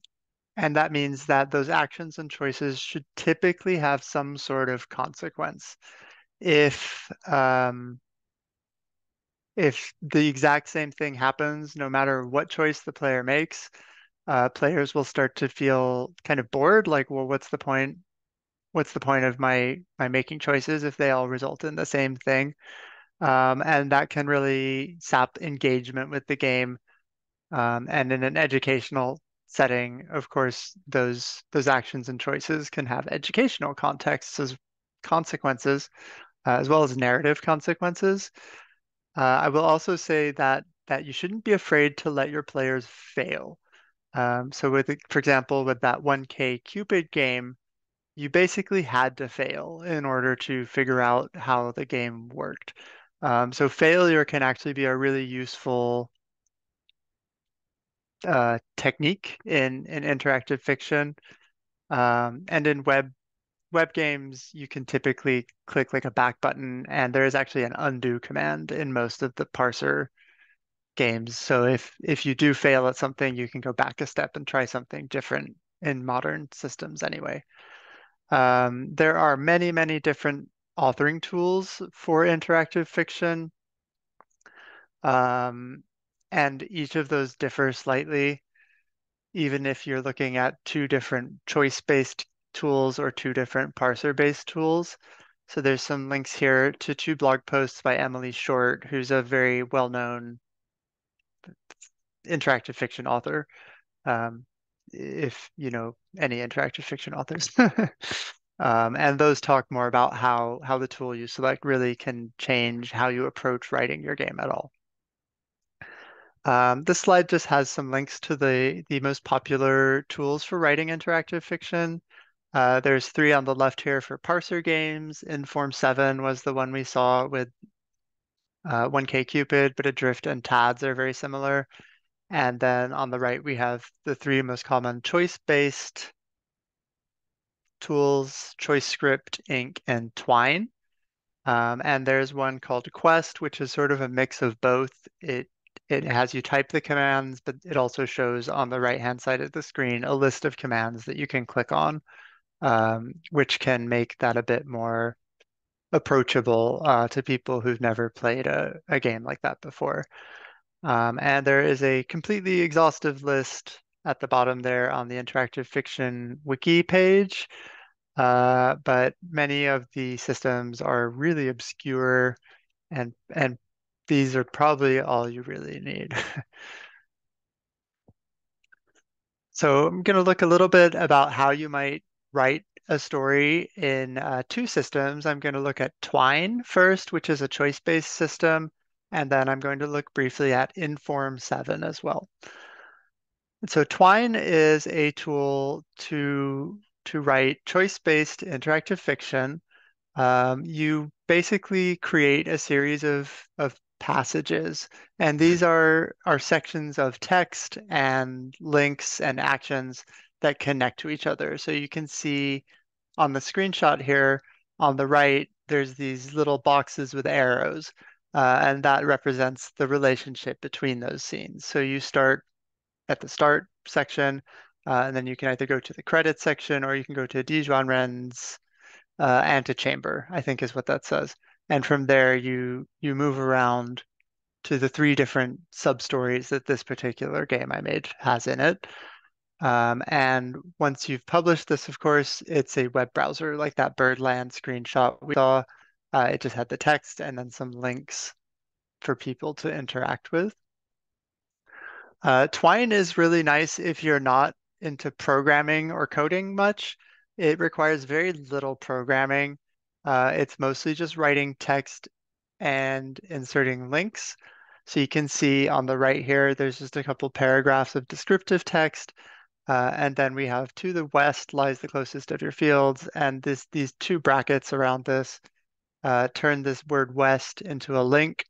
and that means that those actions and choices should typically have some sort of consequence. If the exact same thing happens, no matter what choice the player makes, players will start to feel kind of bored, like, well, what's the point? What's the point of my making choices if they all result in the same thing? And that can really sap engagement with the game. And in an educational setting, of course, those actions and choices can have educational contexts as consequences. as well as narrative consequences. I will also say that you shouldn't be afraid to let your players fail. So for example, with that 1K Cupid game, you basically had to fail in order to figure out how the game worked. So failure can actually be a really useful technique in interactive fiction. And in web games, you can typically click like a back button, and there is actually an undo command in most of the parser games. So if you do fail at something, you can go back a step and try something different in modern systems anyway. There are many, many different authoring tools for interactive fiction, um, and each of those differ slightly, even if you're looking at two different choice-based tools or two different parser-based tools. So there's some links here to two blog posts by Emily Short, who's a very well-known interactive fiction author. If you know any interactive fiction authors. And those talk more about how the tool you select really can change how you approach writing your game at all. This slide just has some links to the most popular tools for writing interactive fiction. There's three on the left here for parser games. Inform 7 was the one we saw with 1K Cupid, but Adrift and TADS are very similar. And then on the right, we have the three most common choice-based tools, ChoiceScript, Ink, and Twine. And there's one called Quest, which is sort of a mix of both. It has you type the commands, but it also shows on the right-hand side of the screen a list of commands that you can click on, which can make that a bit more approachable to people who've never played a game like that before. And there is a completely exhaustive list at the bottom there on the Interactive Fiction wiki page. But many of the systems are really obscure, and these are probably all you really need. So I'm going to look a little bit about how you might write a story in two systems. I'm going to look at Twine first, which is a choice-based system, and then I'm going to look briefly at Inform 7 as well. So Twine is a tool to write choice-based interactive fiction. You basically create a series of passages, and these are sections of text and links and actions that connect to each other. So you can see on the screenshot here on the right, there's these little boxes with arrows, and that represents the relationship between those scenes. So you start at the start section, and then you can either go to the credits section or you can go to Dijonren's antechamber, I think is what that says. And from there, you move around to the three different sub-stories that this particular game I made has in it. And once you've published this, of course, it's a web browser like that Birdland screenshot we saw. It just had the text and then some links for people to interact with. Twine is really nice if you're not into programming or coding much. It requires very little programming. It's mostly just writing text and inserting links. So you can see on the right here, there's just a couple paragraphs of descriptive text. And then we have to the west lies the closest of your fields. And these two brackets around this turn this word west into a link,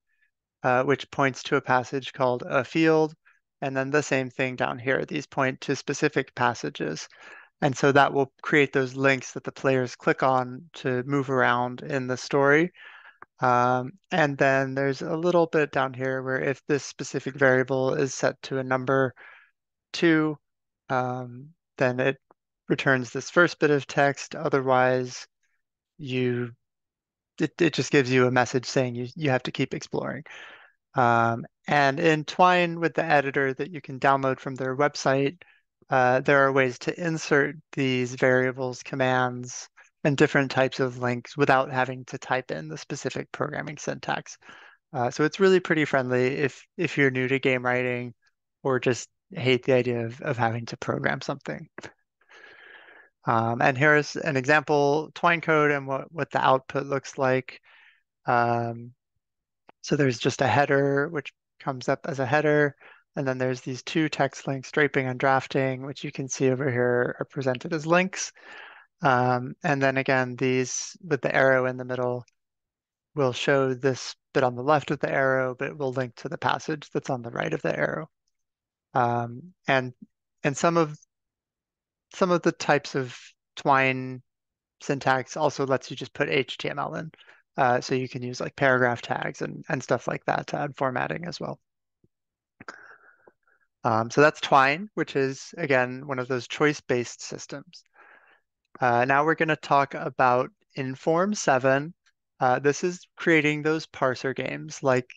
which points to a passage called a field. And then the same thing down here. These point to specific passages. And so that will create those links that the players click on to move around in the story. And then there's a little bit down here where if this specific variable is set to a number 2, then it returns this first bit of text. Otherwise, it just gives you a message saying you have to keep exploring. And in Twine with the editor that you can download from their website, there are ways to insert these variables, commands, and different types of links without having to type in the specific programming syntax. So it's really pretty friendly if you're new to game writing or just hate the idea of having to program something. And here's an example Twine code and what the output looks like. So there's just a header, which comes up as a header. And then there's these two text links, draping and drafting, which you can see over here are presented as links. And then again, these with the arrow in the middle will show this bit on the left of the arrow, but it will link to the passage that's on the right of the arrow. And some of the types of Twine syntax also lets you just put HTML in. So you can use like paragraph tags and stuff like that to add formatting as well. So that's Twine, which is, again, one of those choice-based systems. Now we're going to talk about Inform 7. This is creating those parser games like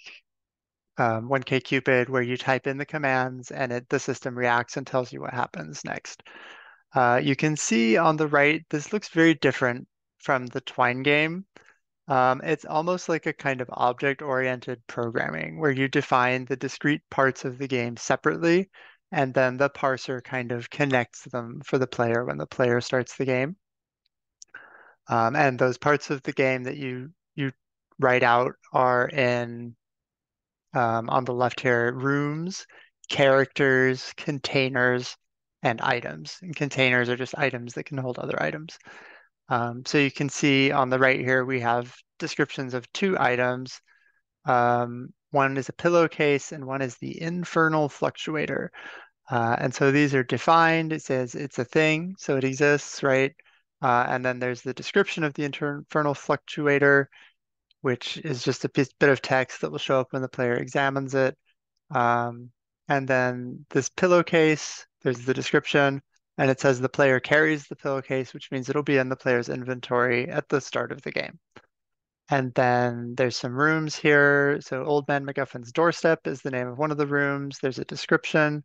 1K-Cupid, where you type in the commands and the system reacts and tells you what happens next. You can see on the right, this looks very different from the Twine game. It's almost like a kind of object-oriented programming where you define the discrete parts of the game separately, and then the parser kind of connects them for the player when the player starts the game. And those parts of the game that you write out are in on the left here, rooms, characters, containers, and items. And containers are just items that can hold other items. So you can see on the right here, we have descriptions of two items. One is a pillowcase and one is the infernal fluctuator. And so these are defined. It says it's a thing, so it exists, right? And then there's the description of the infernal fluctuator, which is just a bit of text that will show up when the player examines it. And then this pillowcase, there's the description, and it says the player carries the pillowcase, which means it'll be in the player's inventory at the start of the game. And then there's some rooms here. So Old Man MacGuffin's Doorstep is the name of one of the rooms. There's a description.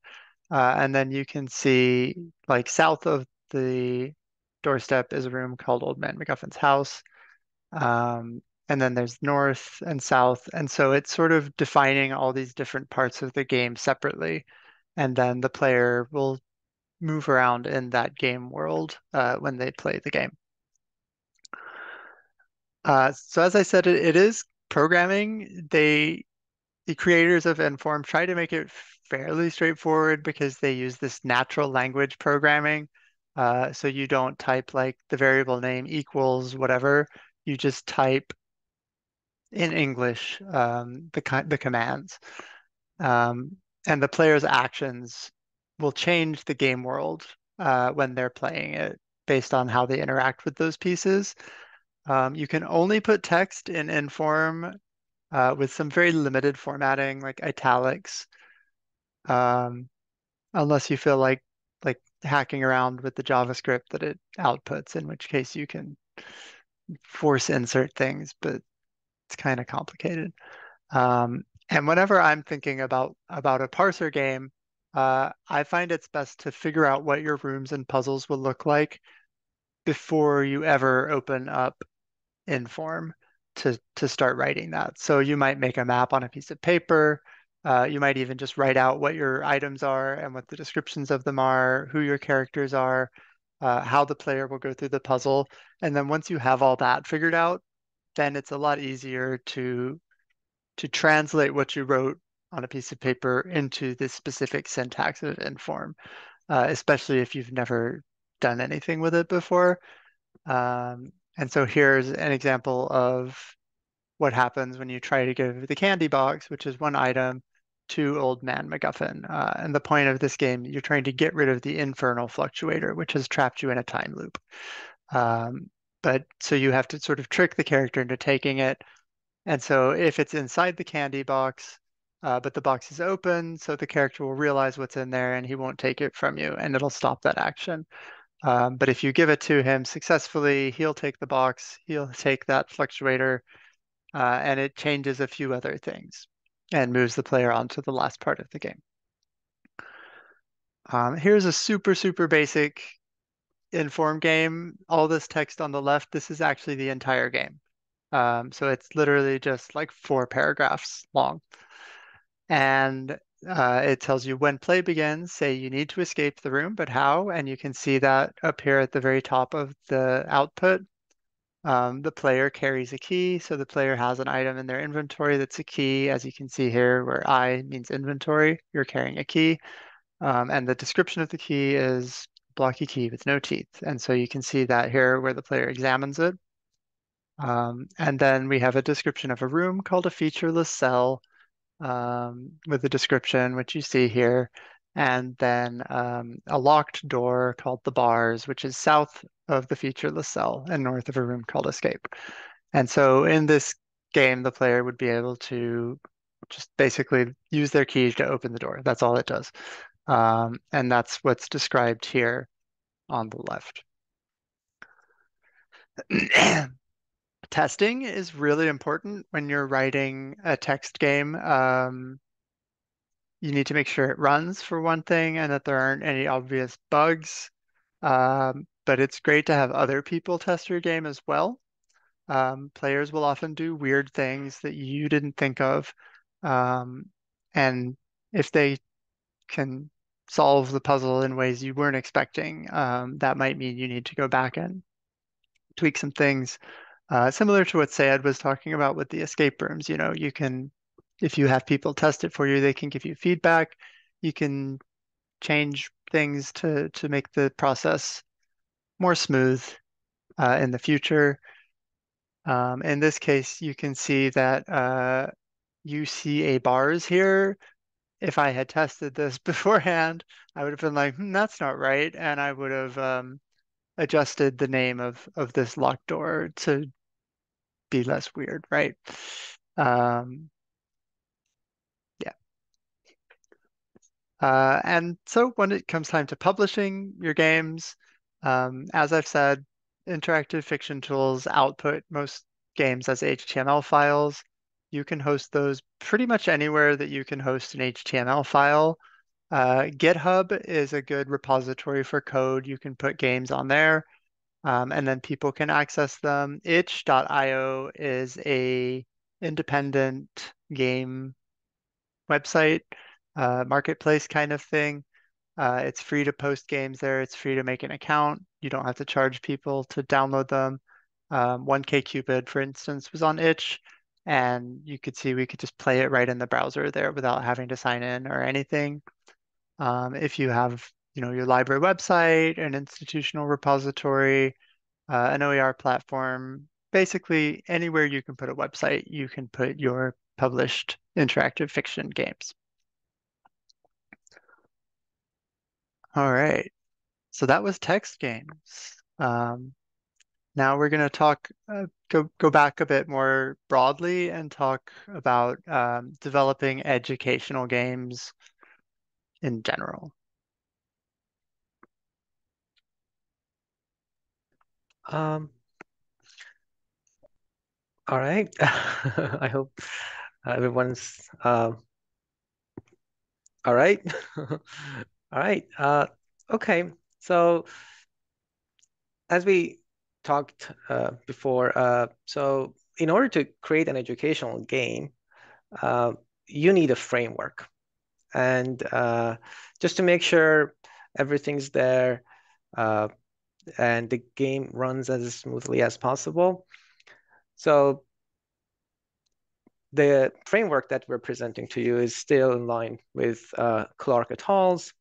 And then you can see, like, south of the doorstep is a room called Old Man MacGuffin's house. And then there's north and south. And so it's sort of defining all these different parts of the game separately. And then the player will move around in that game world when they play the game. So as I said, it is programming. The creators of Inform try to make it fairly straightforward because they use this natural language programming. So you don't type like the variable name equals whatever. You just type in English the commands. And the player's actions will change the game world when they're playing it based on how they interact with those pieces. You can only put text in Inform with some very limited formatting, like italics, um, unless you feel like hacking around with the JavaScript that it outputs, in which case you can force insert things, but it's kind of complicated. And whenever I'm thinking about a parser game, I find it's best to figure out what your rooms and puzzles will look like before you ever open up Inform to start writing that. So you might make a map on a piece of paper. You might even just write out what your items are and what the descriptions of them are, who your characters are, how the player will go through the puzzle. And then once you have all that figured out, then it's a lot easier to translate what you wrote on a piece of paper into this specific syntax of Inform, especially if you've never done anything with it before. And so here's an example of what happens when you try to give the candy box, which is one item, to Old Man MacGuffin. And the point of this game, you're trying to get rid of the infernal fluctuator, which has trapped you in a time loop. But so you have to sort of trick the character into taking it. And so if it's inside the candy box, but the box is open, so the character will realize what's in there and he won't take it from you, and it'll stop that action. But if you give it to him successfully, he'll take the box, he'll take that fluctuator, and it changes a few other things and moves the player on to the last part of the game. Here's a super, super basic Inform game. All this text on the left, this is actually the entire game. So it's literally just like 4 paragraphs long. And it tells you when play begins, say you need to escape the room, but how? And you can see that up here at the very top of the output. The player carries a key, so the player has an item in their inventory that's a key, as you can see here, where I means inventory, you're carrying a key. And the description of the key is blocky key with no teeth. And so you can see that here where the player examines it. And then we have a description of a room called a featureless cell with a description, which you see here. And then a locked door called the bars, which is south of the featureless cell and north of a room called escape. And so in this game, the player would be able to just basically use their keys to open the door. That's all it does. And that's what's described here on the left. Testing is really important when you're writing a text game. You need to make sure it runs for one thing and that there aren't any obvious bugs. But it's great to have other people test your game as well. Players will often do weird things that you didn't think of. And if they can solve the puzzle in ways you weren't expecting, that might mean you need to go back and tweak some things. Similar to what Sayed was talking about with the escape rooms, you can, if you have people test it for you, they can give you feedback. You can change things to make the process more smooth in the future. In this case, you can see that UCA bars here. If I had tested this beforehand, I would have been like, that's not right. And I would have adjusted the name of this locked door to be less weird, right? Um, yeah. And so when it comes time to publishing your games, as I've said, interactive fiction tools output most games as HTML files. You can host those pretty much anywhere that you can host an HTML file. GitHub is a good repository for code. You can put games on there, and then people can access them. Itch.io is a independent game website, marketplace kind of thing. It's free to post games there. It's free to make an account. You don't have to charge people to download them. 1K for instance, was on Itch, and you could see we could just play it right in the browser there without having to sign in or anything. If you have, your library website, an institutional repository, an OER platform, basically anywhere you can put a website, you can put your published interactive fiction games. All right, so that was text games. Now we're going to talk, go back a bit more broadly and talk about developing educational games in general. Um, all right. I hope everyone's all right. All right. Okay. So as we talked before, so in order to create an educational game, uh, you need a framework. And just to make sure everything's there and the game runs as smoothly as possible. So the framework that we're presenting to you is still in line with Clark et al.'s.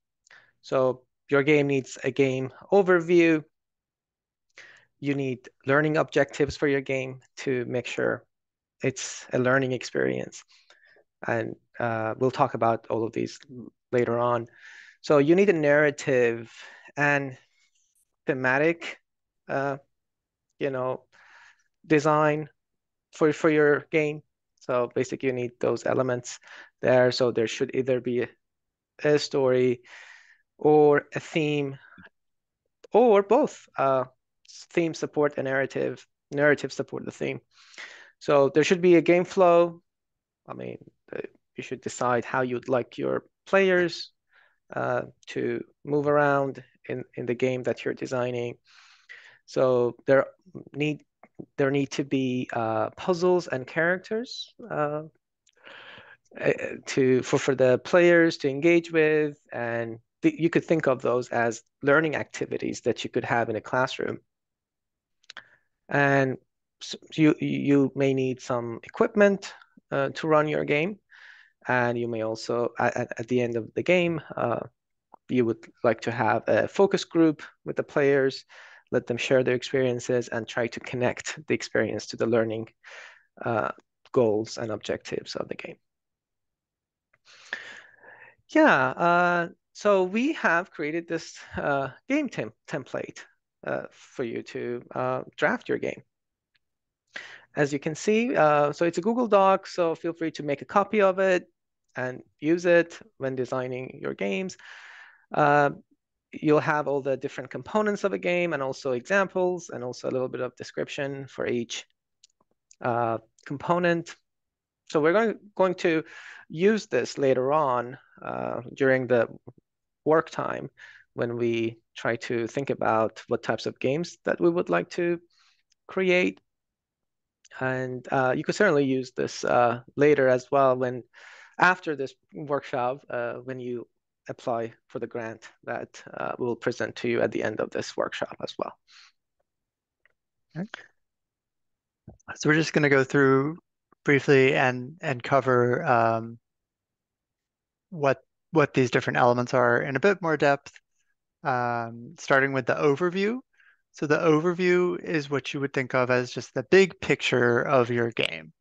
So your game needs a game overview. You need learning objectives for your game to make sure it's a learning experience. And we'll talk about all of these later on. So you need a narrative and thematic, you know, design for your game. So basically you need those elements there. So there should either be a story or a theme or both. Theme support a narrative, narrative support the theme. So there should be a game flow. I mean, you should decide how you'd like your players to move around in the game that you're designing. So there need to be puzzles and characters for the players to engage with, and you could think of those as learning activities that you could have in a classroom. And you may need some equipment to run your game, and you may also at the end of the game you would like to have a focus group with the players, let them share their experiences, and try to connect the experience to the learning uh, goals and objectives of the game. Yeah, so we have created this game template for you to draft your game. As you can see, so it's a Google Doc, so feel free to make a copy of it and use it when designing your games. You'll have all the different components of a game and also examples and also a little bit of description for each component. So we're going to use this later on during the work time when we try to think about what types of games that we would like to create. And you could certainly use this later as well when after this workshop when you apply for the grant that we'll present to you at the end of this workshop as well. Okay. So we're just going to go through briefly and cover what these different elements are in a bit more depth, starting with the overview. So the overview is what you would think of as just the big picture of your game.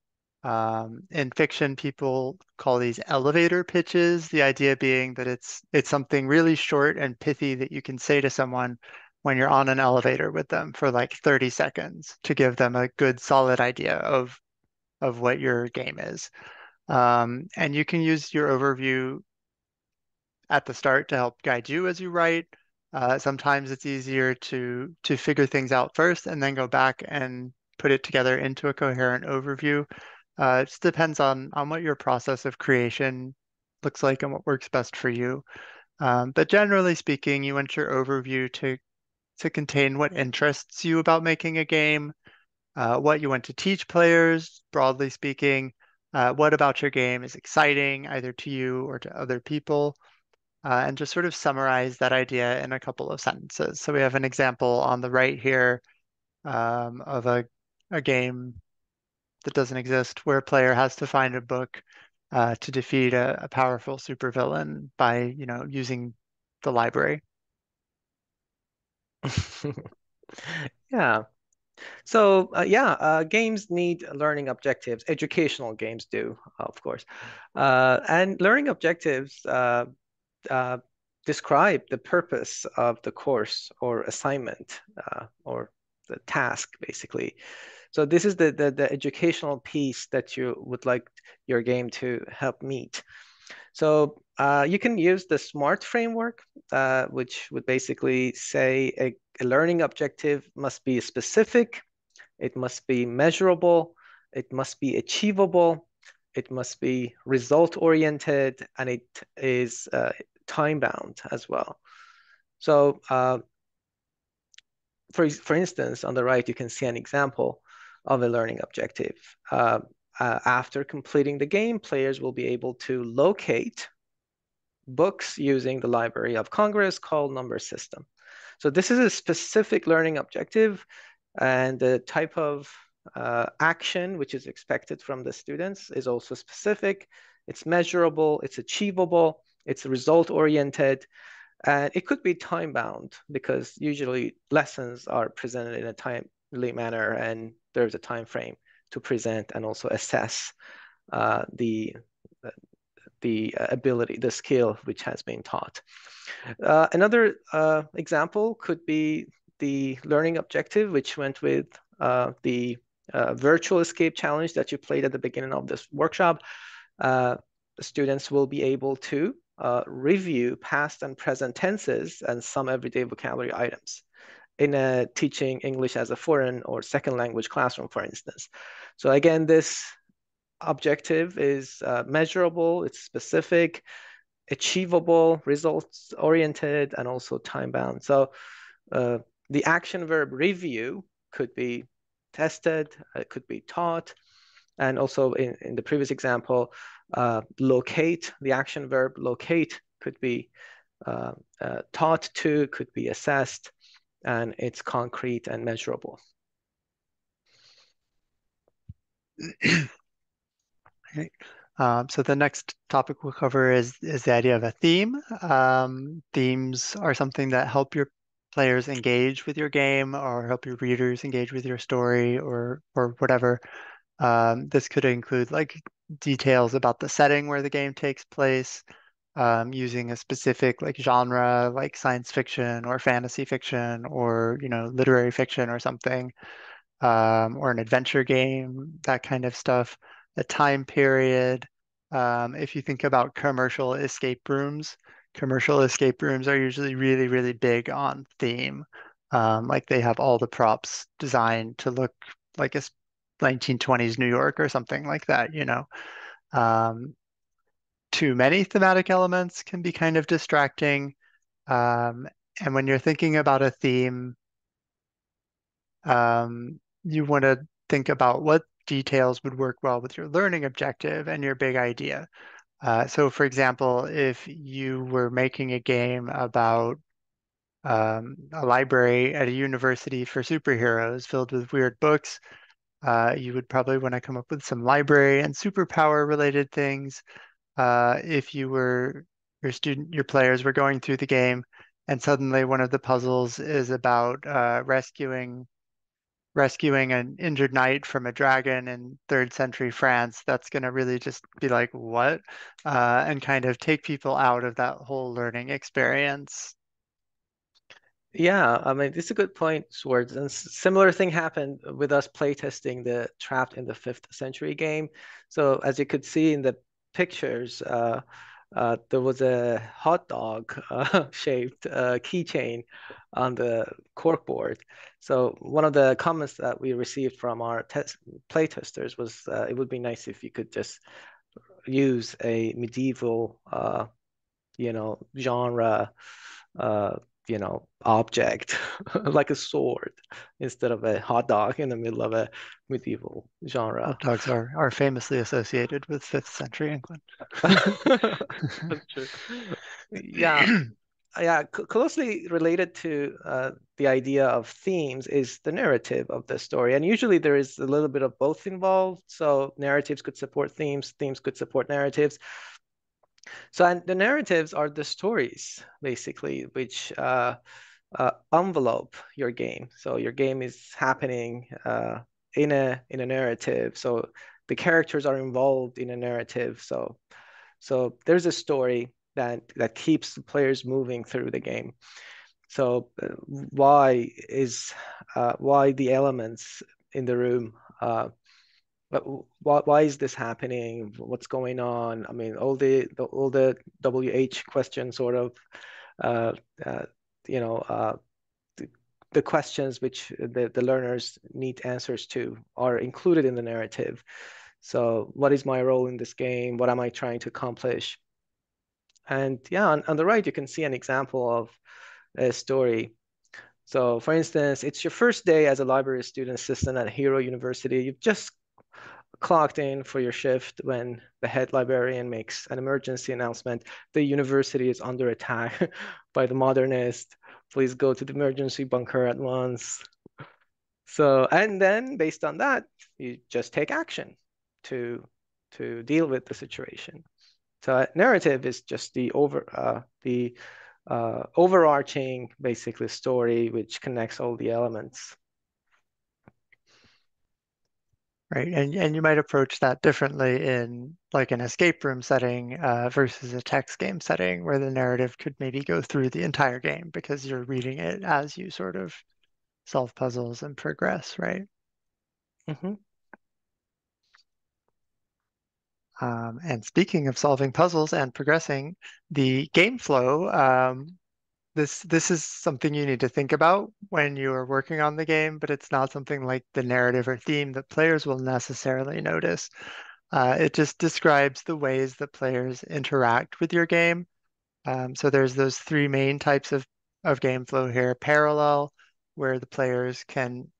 In fiction, people call these elevator pitches, the idea being that it's something really short and pithy that you can say to someone when you're on an elevator with them for like 30 seconds to give them a good solid idea of what your game is. And you can use your overview at the start to help guide you as you write. Sometimes it's easier to figure things out first and then go back and put it together into a coherent overview. It just depends on what your process of creation looks like and what works best for you. But generally speaking, you want your overview to contain what interests you about making a game, what you want to teach players, broadly speaking, what about your game is exciting either to you or to other people, and just sort of summarize that idea in a couple of sentences. So we have an example on the right here of a game that doesn't exist where a player has to find a book to defeat a powerful supervillain by, using the library. Yeah. So games need learning objectives. Educational games do, of course. And learning objectives uh, describe the purpose of the course or assignment or the task, basically. So this is the educational piece that you would like your game to help meet. So you can use the SMART framework, which would basically say a learning objective must be specific, it must be measurable, it must be achievable, it must be result-oriented, and it is time-bound as well. So for instance, on the right, you can see an example of a learning objective. After completing the game, players will be able to locate books using the Library of Congress called number system. So this is a specific learning objective, and the type of action which is expected from the students is also specific. It's measurable, it's achievable, it's result-oriented, and it could be time-bound because usually lessons are presented in a timely manner and there's a time frame to present and also assess the ability, the skill which has been taught. Another example could be the learning objective, which went with the virtual escape challenge that you played at the beginning of this workshop. Students will be able to review past and present tenses and some everyday vocabulary items in a teaching English as a foreign or second language classroom, for instance. So again, this objective is measurable, it's specific, achievable, results oriented, and also time bound. So the action verb review could be tested, it could be taught, and also in the previous example, locate, the action verb locate could be taught to, could be assessed, and it's concrete and measurable. Okay. So the next topic we'll cover is the idea of a theme. Themes are something that help your players engage with your game or help your readers engage with your story or whatever. This could include like details about the setting where the game takes place, using a specific like genre like science fiction or fantasy fiction or literary fiction or something, or an adventure game, that kind of stuff. The time period. If you think about commercial escape rooms are usually really, really big on theme. Like they have all the props designed to look like a 1920s New York or something like that. Um, Too many thematic elements can be kind of distracting. Um, and when you're thinking about a theme, you want to think about what details would work well with your learning objective and your big idea. So, for example, if you were making a game about a library at a university for superheroes filled with weird books, you would probably want to come up with some library and superpower related things. If your players were going through the game, and suddenly one of the puzzles is about rescuing an injured knight from a dragon in third century France, that's going to really just be like, what? And kind of take people out of that whole learning experience. Yeah, I mean, this is a good point, Swords. And similar thing happened with us playtesting the Trapped in the Fifth Century game. So as you could see in the pictures, there was a hot dog shaped keychain on the corkboard. So one of the comments that we received from our playtesters was it would be nice if you could just use a medieval, genre, uh, object like a sword instead of a hot dog in the middle of a medieval genre. Hot dogs are famously associated with 5th century England. That's true. Yeah, yeah, closely related to the idea of themes is the narrative of the story. And usually there is a little bit of both involved. So narratives could support themes, themes could support narratives. So, and the narratives are the stories, basically, which envelope your game. So your game is happening in a narrative. So the characters are involved in a narrative. So there's a story that keeps the players moving through the game. So why the elements in the room? But why is this happening? What's going on? I mean, all the WH questions sort of, uh, uh, you know, the, the questions which the learners need answers to are included in the narrative. So, what is my role in this game? What am I trying to accomplish? And yeah, on the right, you can see an example of a story. So, for instance, it's your first day as a library student assistant at Hero University. You've just clocked in for your shift when the head librarian makes an emergency announcement. The university is under attack by the modernists. Please go to the emergency bunker at once. So, and then based on that, you just take action to deal with the situation. So, narrative is just the overarching basically story which connects all the elements. Right. And you might approach that differently in like an escape room setting versus a text game setting where the narrative could maybe go through the entire game because you're reading it as you sort of solve puzzles and progress, right? Mm-hmm. And speaking of solving puzzles and progressing, the game flow, this is something you need to think about when you are working on the game, but it's not something like the narrative or theme that players will necessarily notice. It just describes the ways that players interact with your game. So there's those three main types of game flow here. Parallel, where the players can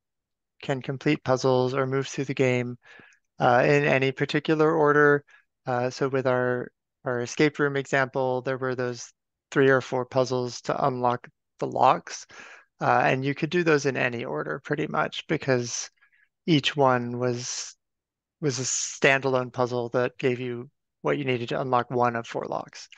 complete puzzles or move through the game in any particular order. So with our escape room example, there were those 3 or 4 puzzles to unlock the locks, and you could do those in any order pretty much because each one was was a standalone puzzle that gave you what you needed to unlock one of four locks.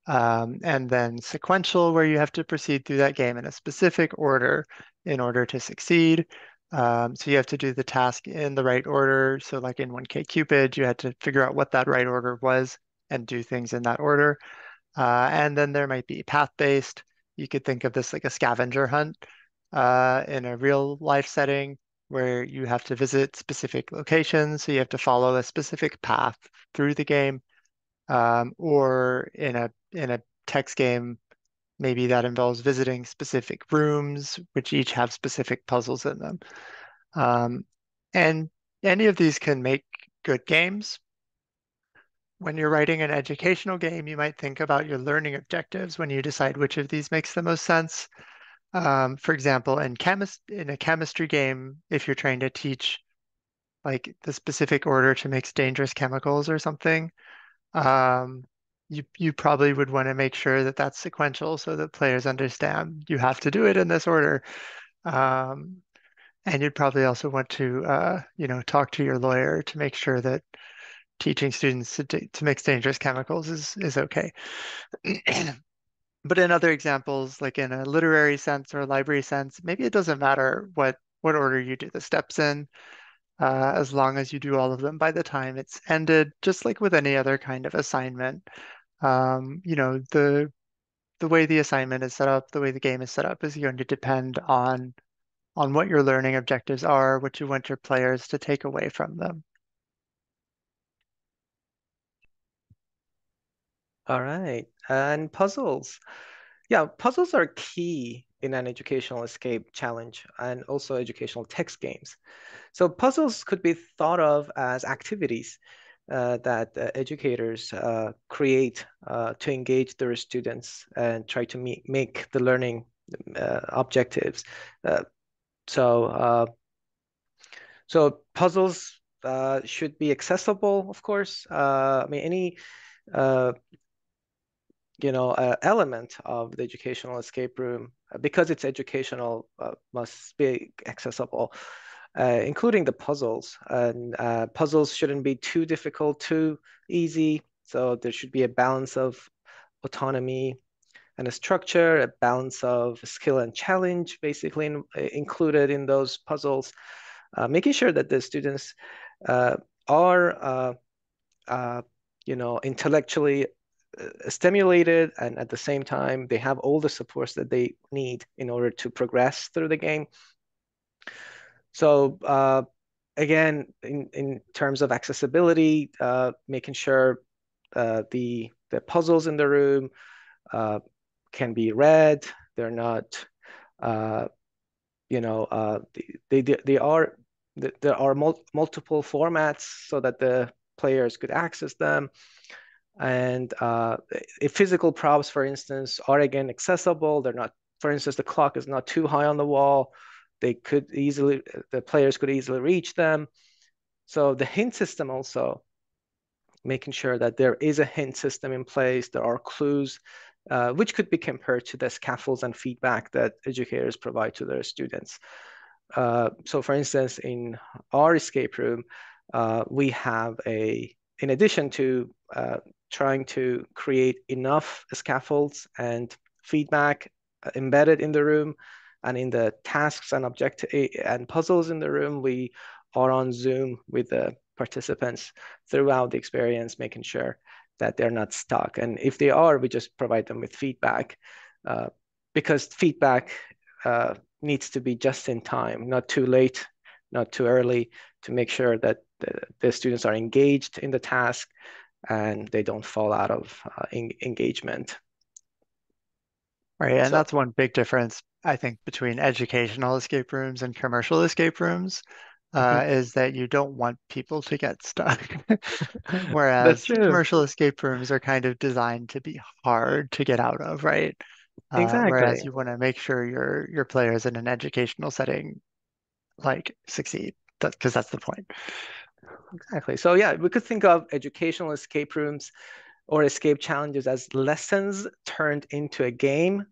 And then sequential, where you have to proceed through that game in a specific order in order to succeed. So you have to do the task in the right order. So like in 1K Cupid, you had to figure out what that right order was and do things in that order. And then there might be path-based. You could think of this like a scavenger hunt in a real life setting where you have to visit specific locations. So you have to follow a specific path through the game. Or in a text game, maybe that involves visiting specific rooms, which each have specific puzzles in them. And any of these can make good games. When you're writing an educational game, you might think about your learning objectives when you decide which of these makes the most sense. For example, in a chemistry game, if you're trying to teach like the specific order to mix dangerous chemicals or something, um, you probably would want to make sure that that's sequential so that players understand you have to do it in this order. Um, and you'd probably also want to, talk to your lawyer to make sure that teaching students to mix dangerous chemicals is okay. But in other examples, like in a literary sense or a library sense, maybe it doesn't matter what order you do the steps in, as long as you do all of them by the time it's ended, just like with any other kind of assignment. The way the assignment is set up, the way the game is set up is going to depend on what your learning objectives are, what you want your players to take away from them. All right. And puzzles. Yeah, puzzles are key in an educational escape challenge and also educational text games. So puzzles could be thought of as activities that educators create to engage their students and try to make the learning objectives. Uh, so, uh, so puzzles should be accessible, of course. I mean, any uh, element of the educational escape room, because it's educational, must be accessible, including the puzzles. And puzzles shouldn't be too difficult, too easy. So there should be a balance of autonomy and a structure, a balance of skill and challenge, basically included in those puzzles, making sure that the students are intellectually stimulated, and at the same time they have all the supports that they need in order to progress through the game. So again, in terms of accessibility, making sure the puzzles in the room can be read. They're not, uh, they are there are multiple formats so that the players could access them. And if physical props, for instance, are again accessible, they're not, for instance, the clock is not too high on the wall, the players could easily reach them. So the hint system also, making sure that there is a hint system in place, there are clues, which could be compared to the scaffolds and feedback that educators provide to their students. So for instance, in our escape room, we have in addition to trying to create enough scaffolds and feedback embedded in the room and in the tasks and and puzzles in the room, we are on Zoom with the participants throughout the experience, making sure that they're not stuck. And if they are, we just provide them with feedback, uh, because feedback needs to be just in time, not too late, not too early, to make sure that the students are engaged in the task and they don't fall out of engagement. Right, and So, that's one big difference, I think, between educational escape rooms and commercial escape rooms, mhm. is that you don't want people to get stuck. That's Whereas true. commercial escape rooms are kind of designed to be hard to get out of, right? Whereas Exactly. you want to make sure your players in an educational setting like succeed. Because that's the point. Exactly. So yeah, we could think of educational escape rooms or escape challenges as lessons turned into a game.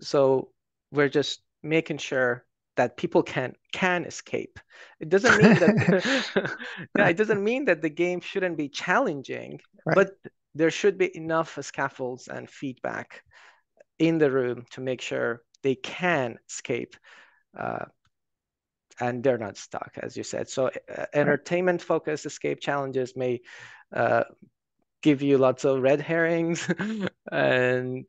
So we're just making sure that people can escape. It doesn't mean that yeah, it doesn't mean that the game shouldn't be challenging, Right. but there should be enough scaffolds and feedback in the room to make sure they can escape, uh, and they're not stuck, as you said. So Right. entertainment-focused escape challenges may uh, give you lots of red herrings and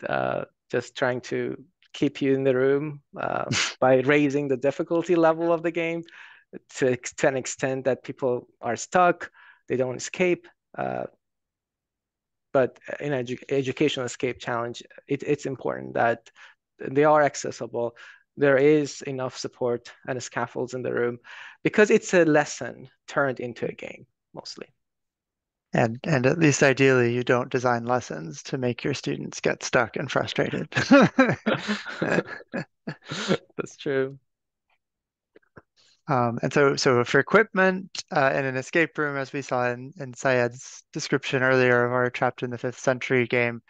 just trying to keep you in the room by raising the difficulty level of the game to an extent that people are stuck, they don't escape. But in educational escape challenge, it's important that they are accessible. There is enough support and scaffolds in the room because it's a lesson turned into a game mostly. And at least ideally, you don't design lessons to make your students get stuck and frustrated. That's true. And so for equipment in an escape room, as we saw in Syed's description earlier of our Trapped in the Fifth Century game,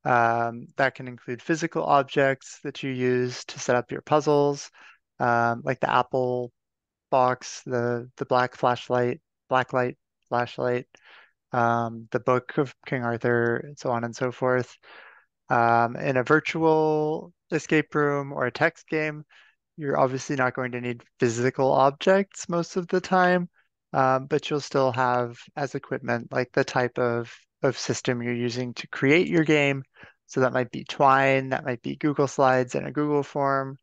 that can include physical objects that you use to set up your puzzles, like the Apple box, the black light flashlight, the Book of King Arthur, and so on and so forth. In a virtual escape room or a text game, you're obviously not going to need physical objects most of the time, but you'll still have as equipment like the type of system you're using to create your game. So that might be Twine, that might be Google Slides in a Google form.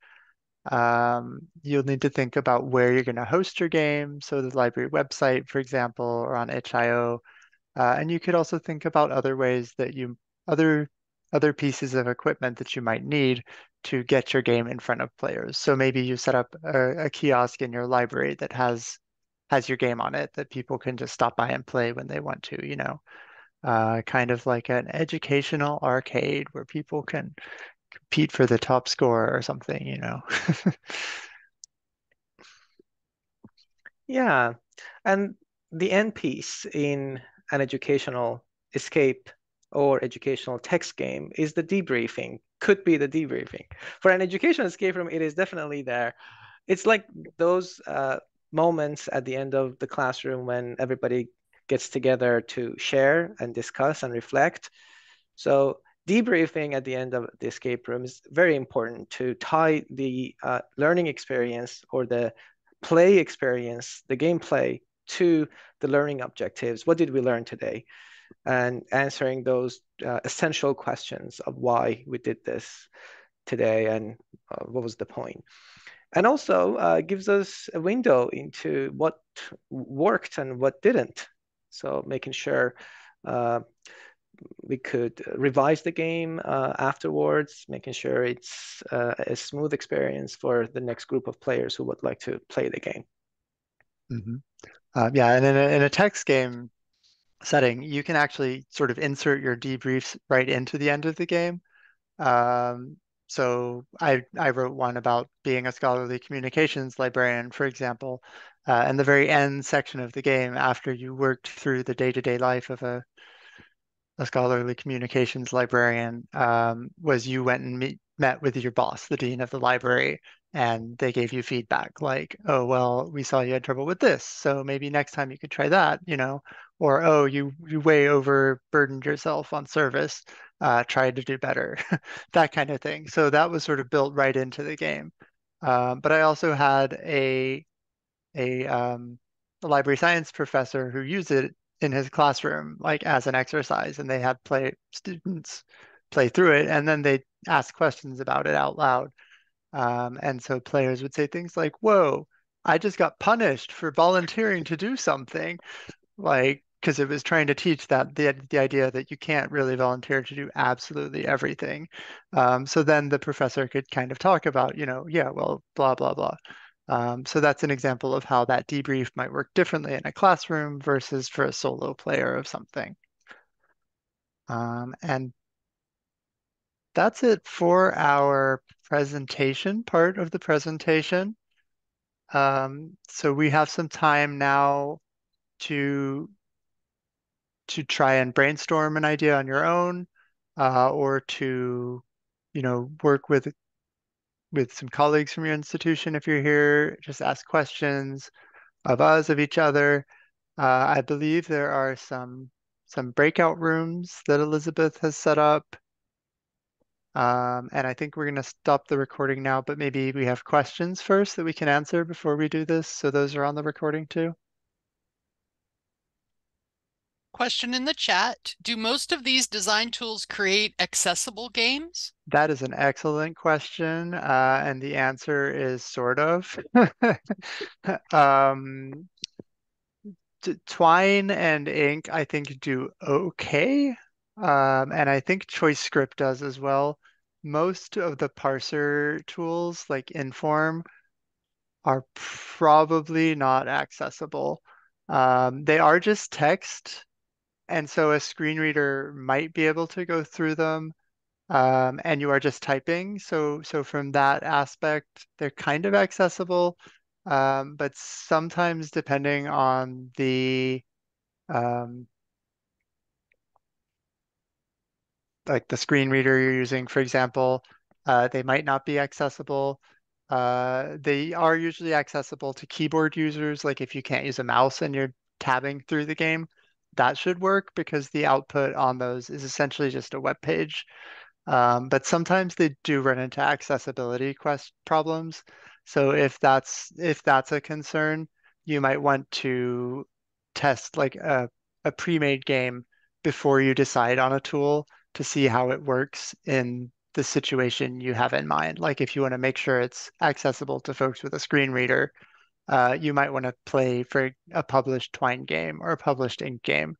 You'll need to think about where you're going to host your game. So the library website, for example, or on itch.io. And you could also think about other ways that other other pieces of equipment that you might need to get your game in front of players. So maybe you set up a kiosk in your library that has your game on it that people can just stop by and play when they want to, kind of like an educational arcade where people can compete for the top score or something. Yeah. And the end piece in an educational escape or educational text game is the debriefing, could be the debriefing. For an educational escape room, it is definitely there. It's like those moments at the end of the classroom when everybody gets together to share and discuss and reflect. So debriefing at the end of the escape room is very important to tie the learning experience or the play experience, the gameplay, to the learning objectives. What did we learn today? And answering those essential questions of why we did this today and what was the point. And also gives us a window into what worked and what didn't. So making sure uh, we could revise the game afterwards, making sure it's a smooth experience for the next group of players who would like to play the game. hmm yeah, and in a text game setting, you can actually sort of insert your debriefs right into the end of the game. So I wrote one about being a scholarly communications librarian, for example, and the very end section of the game, after you worked through the day-to-day life of a scholarly communications librarian, was you went and met with your boss, the dean of the library, and they gave you feedback like, oh, well, we saw you had trouble with this, so maybe next time you could try that. Or, oh, you way overburdened yourself on service, try to do better, that kind of thing. So that was sort of built right into the game. But I also had a a library science professor who used it in his classroom like as an exercise, and they had play students play through it, and then they ask questions about it out loud. And so players would say things like, "Whoa, I just got punished for volunteering to do something," like because it was trying to teach that the idea that you can't really volunteer to do absolutely everything. So then the professor could kind of talk about, yeah, well, blah blah blah. So that's an example of how that debrief might work differently in a classroom versus for a solo player of something. And that's it for our presentation part of the presentation. So we have some time now to try and brainstorm an idea on your own, or to, work with with some colleagues from your institution if you're here. Just ask questions of us, of each other. I believe there are some breakout rooms that Elizabeth has set up. And I think we're going to stop the recording now, but maybe we have questions first that we can answer before we do this. So those are on the recording too. Question in the chat. Do most of these design tools create accessible games? That is an excellent question. And the answer is sort of. um, Twine and Ink, I think, do okay. And I think ChoiceScript does as well. Most of the parser tools, like Inform, are probably not accessible. They are just text, and so a screen reader might be able to go through them, and you are just typing. So from that aspect, they're kind of accessible, but sometimes depending on um, like the screen reader you're using, for example, they might not be accessible. They are usually accessible to keyboard users. Like if you can't use a mouse and you're tabbing through the game, that should work because the output on those is essentially just a web page. But sometimes they do run into accessibility problems. So if that's a concern, you might want to test like a pre-made game before you decide on a tool to see how it works in the situation you have in mind. Like if you want to make sure it's accessible to folks with a screen reader, you might want to play for a published Twine game or a published Ink game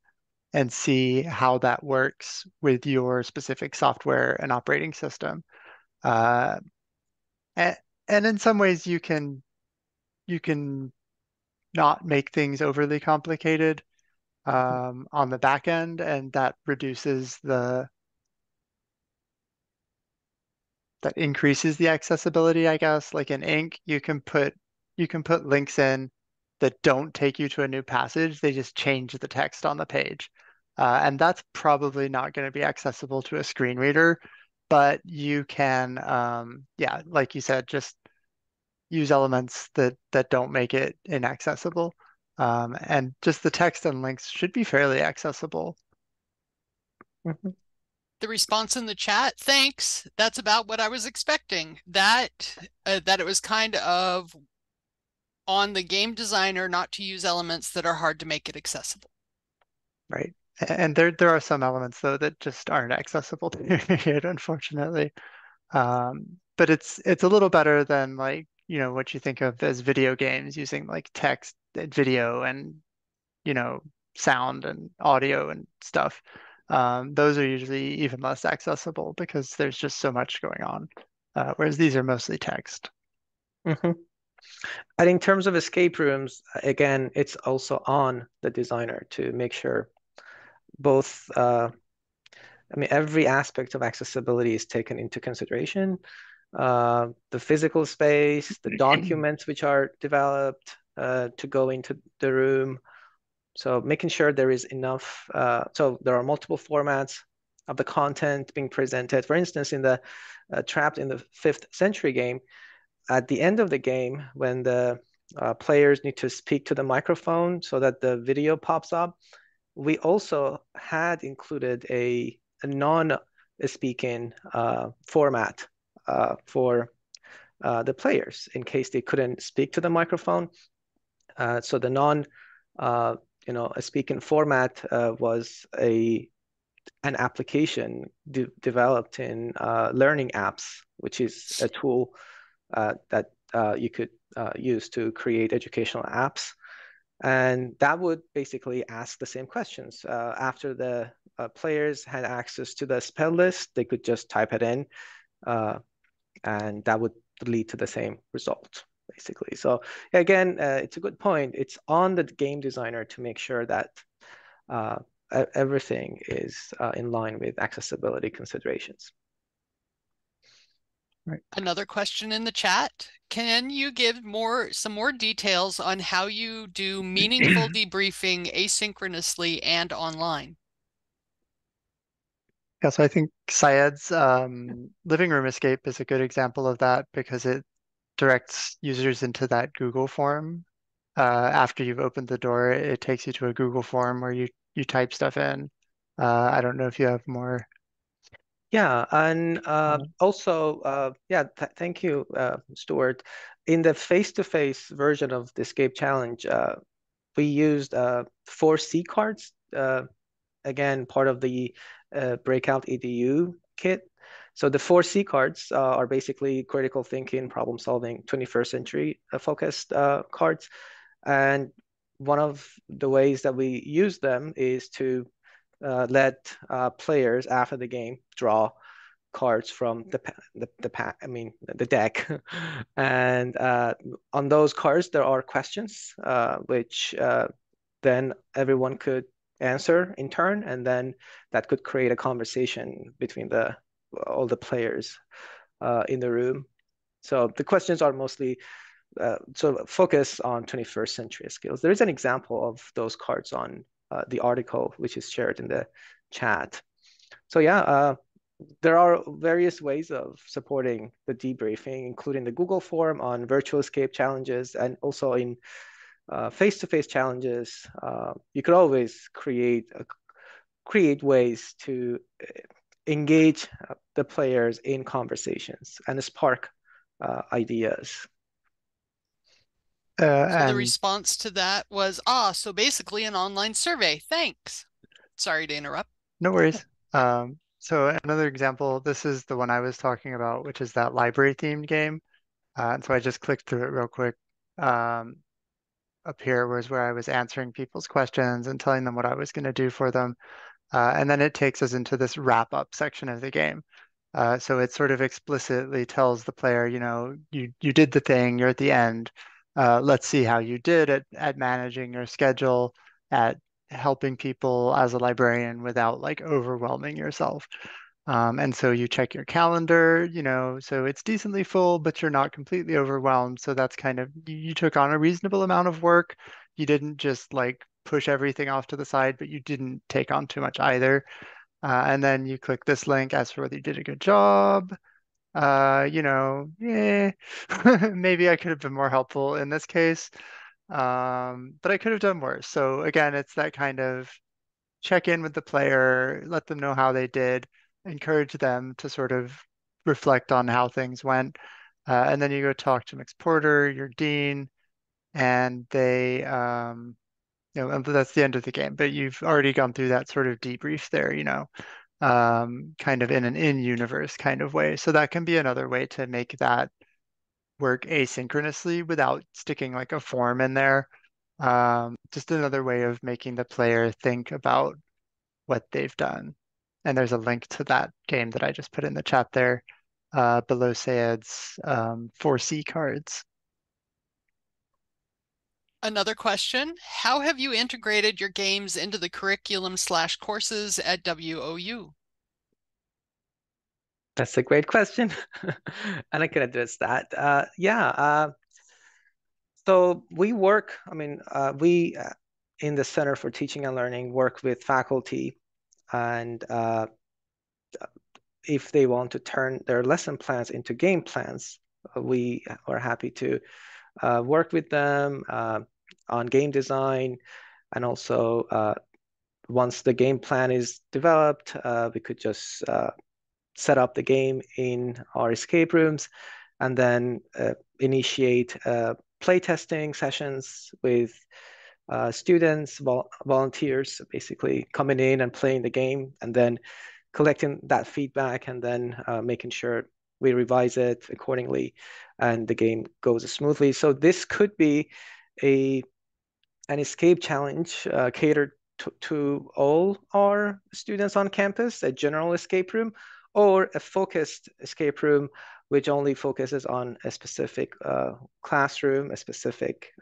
and see how that works with your specific software and operating system. Uh, and, and in some ways, you can not make things overly complicated on the back end, and that reduces that increases the accessibility, I guess. Like in Ink, you can put links in that don't take you to a new passage. They just change the text on the page. And that's probably not going to be accessible to a screen reader, but you can, yeah, like you said, just use elements that don't make it inaccessible. And just the text and links should be fairly accessible. Mhm. The response in the chat, thanks. That's about what I was expecting. That it was kind of on the game designer not to use elements that are hard to make it accessible. Right. And there are some elements though that just aren't accessible to it, unfortunately. But it's a little better than like, what you think of as video games using like text and video and, you know, sound and audio and stuff. Those are usually even less accessible because there's just so much going on. Whereas these are mostly text. Mhm. And in terms of escape rooms, again, it's also on the designer to make sure both, I mean, every aspect of accessibility is taken into consideration. The physical space, the documents which are developed to go into the room. So making sure there is enough. So there are multiple formats of the content being presented. For instance, in the Trapped in the 5th Century game, at the end of the game, when the players need to speak to the microphone so that the video pops up, we also had included a non-speaking format for the players in case they couldn't speak to the microphone. So the non, a speaking format was an application developed in Learning Apps, which is a tool that you could use to create educational apps. And that would basically ask the same questions. After the players had access to the spell list, they could just type it in, and that would lead to the same result, basically. So again, it's a good point. It's on the game designer to make sure that uh, everything is in line with accessibility considerations. Right. Another question in the chat. Can you give some more details on how you do meaningful debriefing asynchronously and online? Yeah, so I think Syed's living room escape is a good example of that because it directs users into that Google form. After you've opened the door, it takes you to a Google form where you type stuff in. I don't know if you have more Yeah, and on it. also, yeah, th thank you, Stuart. In the face-to-face version of the Escape Challenge, we used 4C cards, again, part of the Breakout EDU kit. So the 4C cards are basically critical thinking, problem solving, 21st century focused cards. And one of the ways that we use them is to let players after the game draw cards from the pack, I mean the deck, and on those cards there are questions which then everyone could answer in turn, and then that could create a conversation between the all the players in the room. So the questions are mostly sort of focus on 21st century skills. There is an example of those cards on the article, which is shared in the chat. So yeah, there are various ways of supporting the debriefing, including the Google form on virtual escape challenges and also in face-to-face challenges. You could always create ways to engage the players in conversations and spark ideas. So the And response to that was, so basically an online survey. Thanks. Sorry to interrupt. no worries. So another example, this is the one I was talking about, which is that library themed game. And so I just clicked through it real quick. Um, Up here was where I was answering people's questions and telling them what I was going to do for them. And then it takes us into this wrap up section of the game. So it sort of explicitly tells the player, you did the thing, you're at the end. Let's see how you did at managing your schedule, at helping people as a librarian without like overwhelming yourself. And so you check your calendar, so it's decently full, but you're not completely overwhelmed. So that's kind of, you took on a reasonable amount of work. You didn't just like push everything off to the side, but you didn't take on too much either. And then you click this link, ask for whether you did a good job. Yeah, maybe I could have been more helpful in this case. But I could have done worse. So again, it's that kind of check in with the player, let them know how they did, encourage them to sort of reflect on how things went. And then you go talk to Mix Porter, your dean, and and that's the end of the game. But you've already gone through that sort of debrief there, kind of in an in-universe kind of way. So that can be another way to make that work asynchronously without sticking like a form in there. Just another way of making the player think about what they've done. And there's a link to that game that I just put in the chat there below Sayed's 4C cards. Another question, how have you integrated your games into the curriculum/courses at WOU? That's a great question, and I can address that. So we work, I mean, we in the Center for Teaching and Learning work with faculty, and if they want to turn their lesson plans into game plans, we are happy to work with them on game design, and also once the game plan is developed, we could just set up the game in our escape rooms and then initiate playtesting sessions with students, volunteers, basically coming in and playing the game, and then collecting that feedback, and then making sure we revise it accordingly, and the game goes smoothly. So this could be a an escape challenge catered to all our students on campus, a general escape room, or a focused escape room, which only focuses on a specific classroom, a specific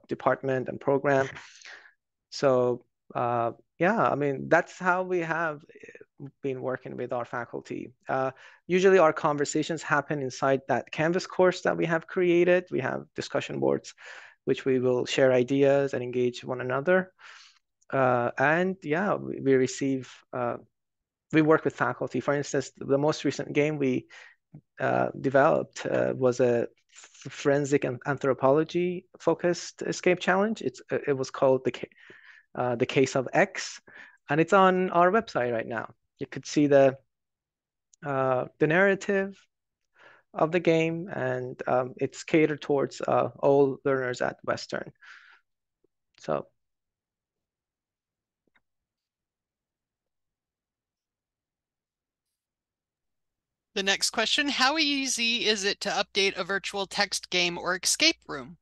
department and program. So yeah, I mean, that's how we have been working with our faculty. Usually our conversations happen inside that Canvas course that we have created. We have discussion boards, which we will share ideas and engage one another. And yeah, we receive we work with faculty. For instance, the most recent game we developed was a forensic and anthropology focused escape challenge. It was called the Case of X, and it's on our website right now. You could see the narrative of the game, and it's catered towards all learners at Western. So The next question, how easy is it to update a virtual text game or escape room?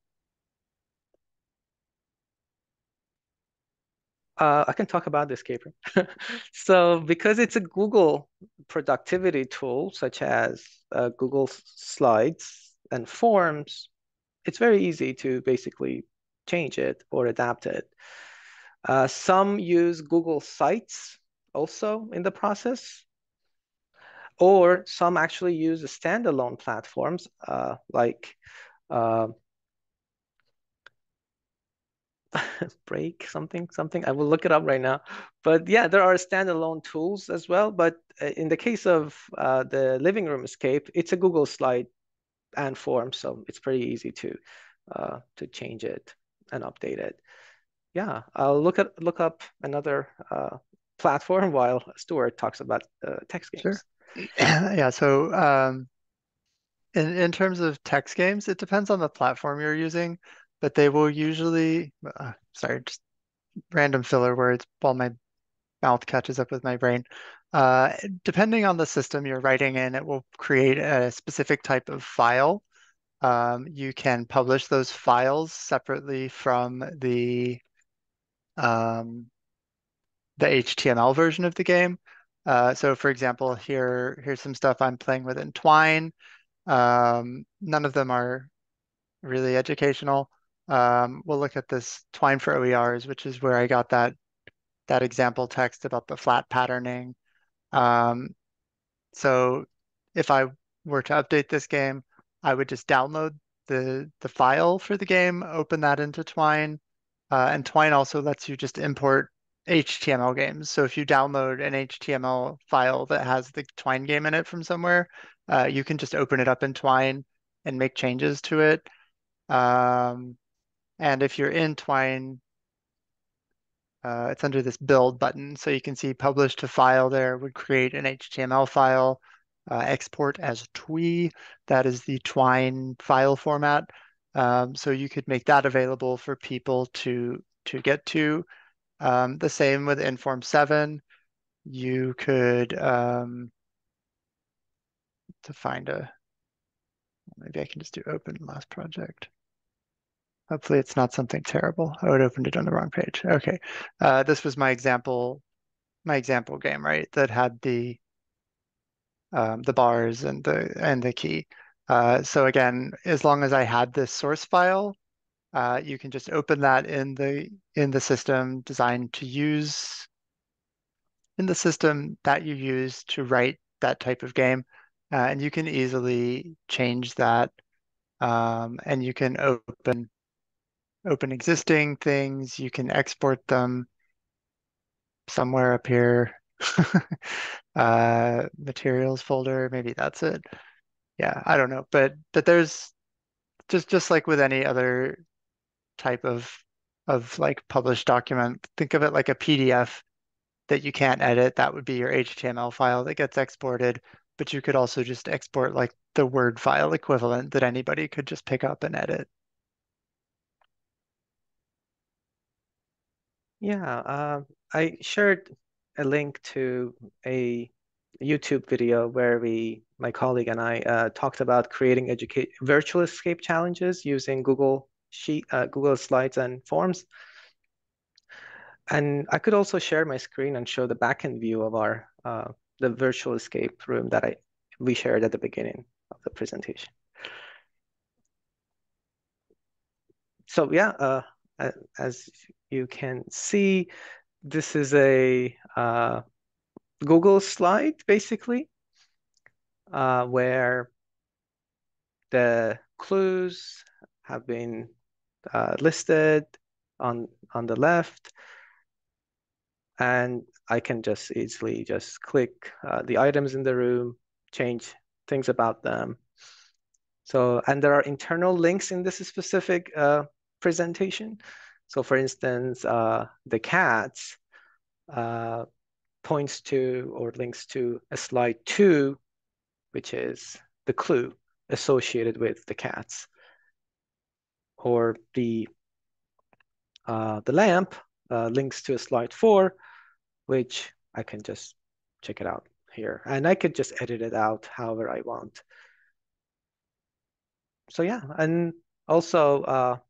I can talk about the escape room. So because it's a Google productivity tool, such as Google Slides and Forms, it's very easy to basically change it or adapt it. Some use Google Sites also in the process, or some actually use standalone platforms like uh, break something. I will look it up right now. But yeah, there are standalone tools as well. But in the case of the living room escape, it's a Google slide and form, so it's pretty easy to change it and update it. Yeah, I'll look up another platform while Stuart talks about text Sure. games. Yeah, so in terms of text games, it depends on the platform you're using, but they will usually, sorry, just random filler words while my mouth catches up with my brain. Uh, Depending on the system you're writing in, it will create a specific type of file. You can publish those files separately from um, the HTML version of the game. So for example, here's some stuff I'm playing with in Twine. None of them are really educational. We'll look at this Twine for OERs, which is where I got that example text about the flat patterning. Um, so if I were to update this game, I would just download the file for the game, open that into Twine, and Twine also lets you just import HTML games. So if you download an HTML file that has the Twine game in it from somewhere, you can just open it up in Twine and make changes to it. Um, and if you're in Twine, it's under this build button. So you can see publish to file there would create an HTML file, export as TWE. That is the Twine file format. So you could make that available for people to get to. The same with Inform 7. You could, to find maybe I can just do open last project. Hopefully it's not something terrible. I would opened it on the wrong page. Okay. This was my example game, right? That had the bars and the key. So again, as long as I had this source file, you can just open that in the system designed to use in the system that you use to write that type of game, and you can easily change that, and you can open existing things. You can export them somewhere up here. Materials folder, maybe that's it. Yeah, I don't know, but there's just like with any other type of like published document, think of it like a PDF that you can't edit. That would be your HTML file that gets exported, but you could also just export like the Word file equivalent that anybody could just pick up and edit. Yeah, I shared a link to a YouTube video where my colleague and I, talked about creating educate virtual escape challenges using Google Slides and Forms. And I could also share my screen and show the backend view of the virtual escape room that we shared at the beginning of the presentation. So yeah, as you can see, this is a Google slide basically, where the clues have been listed on the left, and I can just easily just click the items in the room, change things about them. So, and there are internal links in this specific presentation. So for instance, the cats points to or links to a slide 2, which is the clue associated with the cats. Or the lamp links to a slide 4, which I can just check it out here. And I could just edit it out however I want. So yeah, and also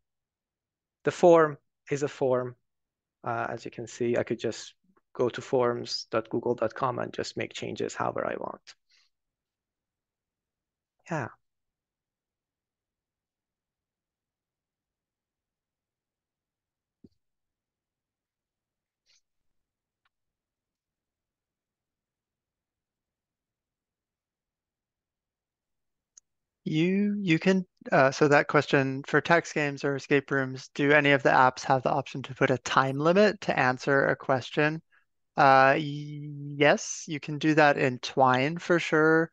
the form is a form. As you can see, I could just go to forms.google.com and just make changes however I want. Yeah. You can so that question for text games or escape rooms, do any of the apps have the option to put a time limit to answer a question? Yes, you can do that in Twine for sure.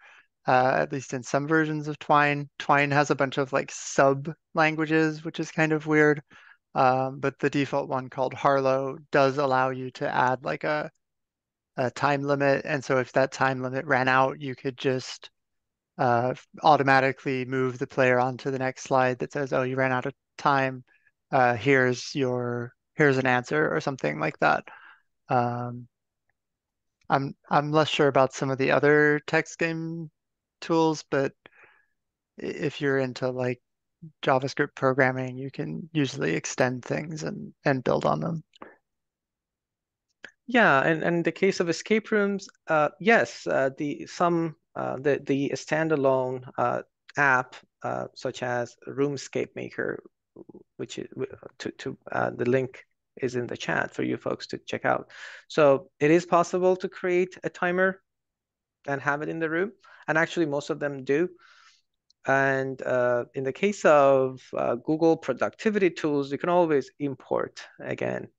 At least in some versions of Twine. Twine has a bunch of like sub languages, which is kind of weird. But the default one called Harlow does allow you to add like a time limit. And so if that time limit ran out, you could just automatically move the player onto the next slide that says, "Oh, you ran out of time. Here's an answer," or something like that. Um, I'm less sure about some of the other text game tools, but if you're into like JavaScript programming, you can usually extend things and build on them. Yeah, and in the case of escape rooms, yes, the standalone app such as Roomscape Maker, which is the link is in the chat for you folks to check out. So it is possible to create a timer and have it in the room, and actually most of them do. And in the case of Google productivity tools, you can always import again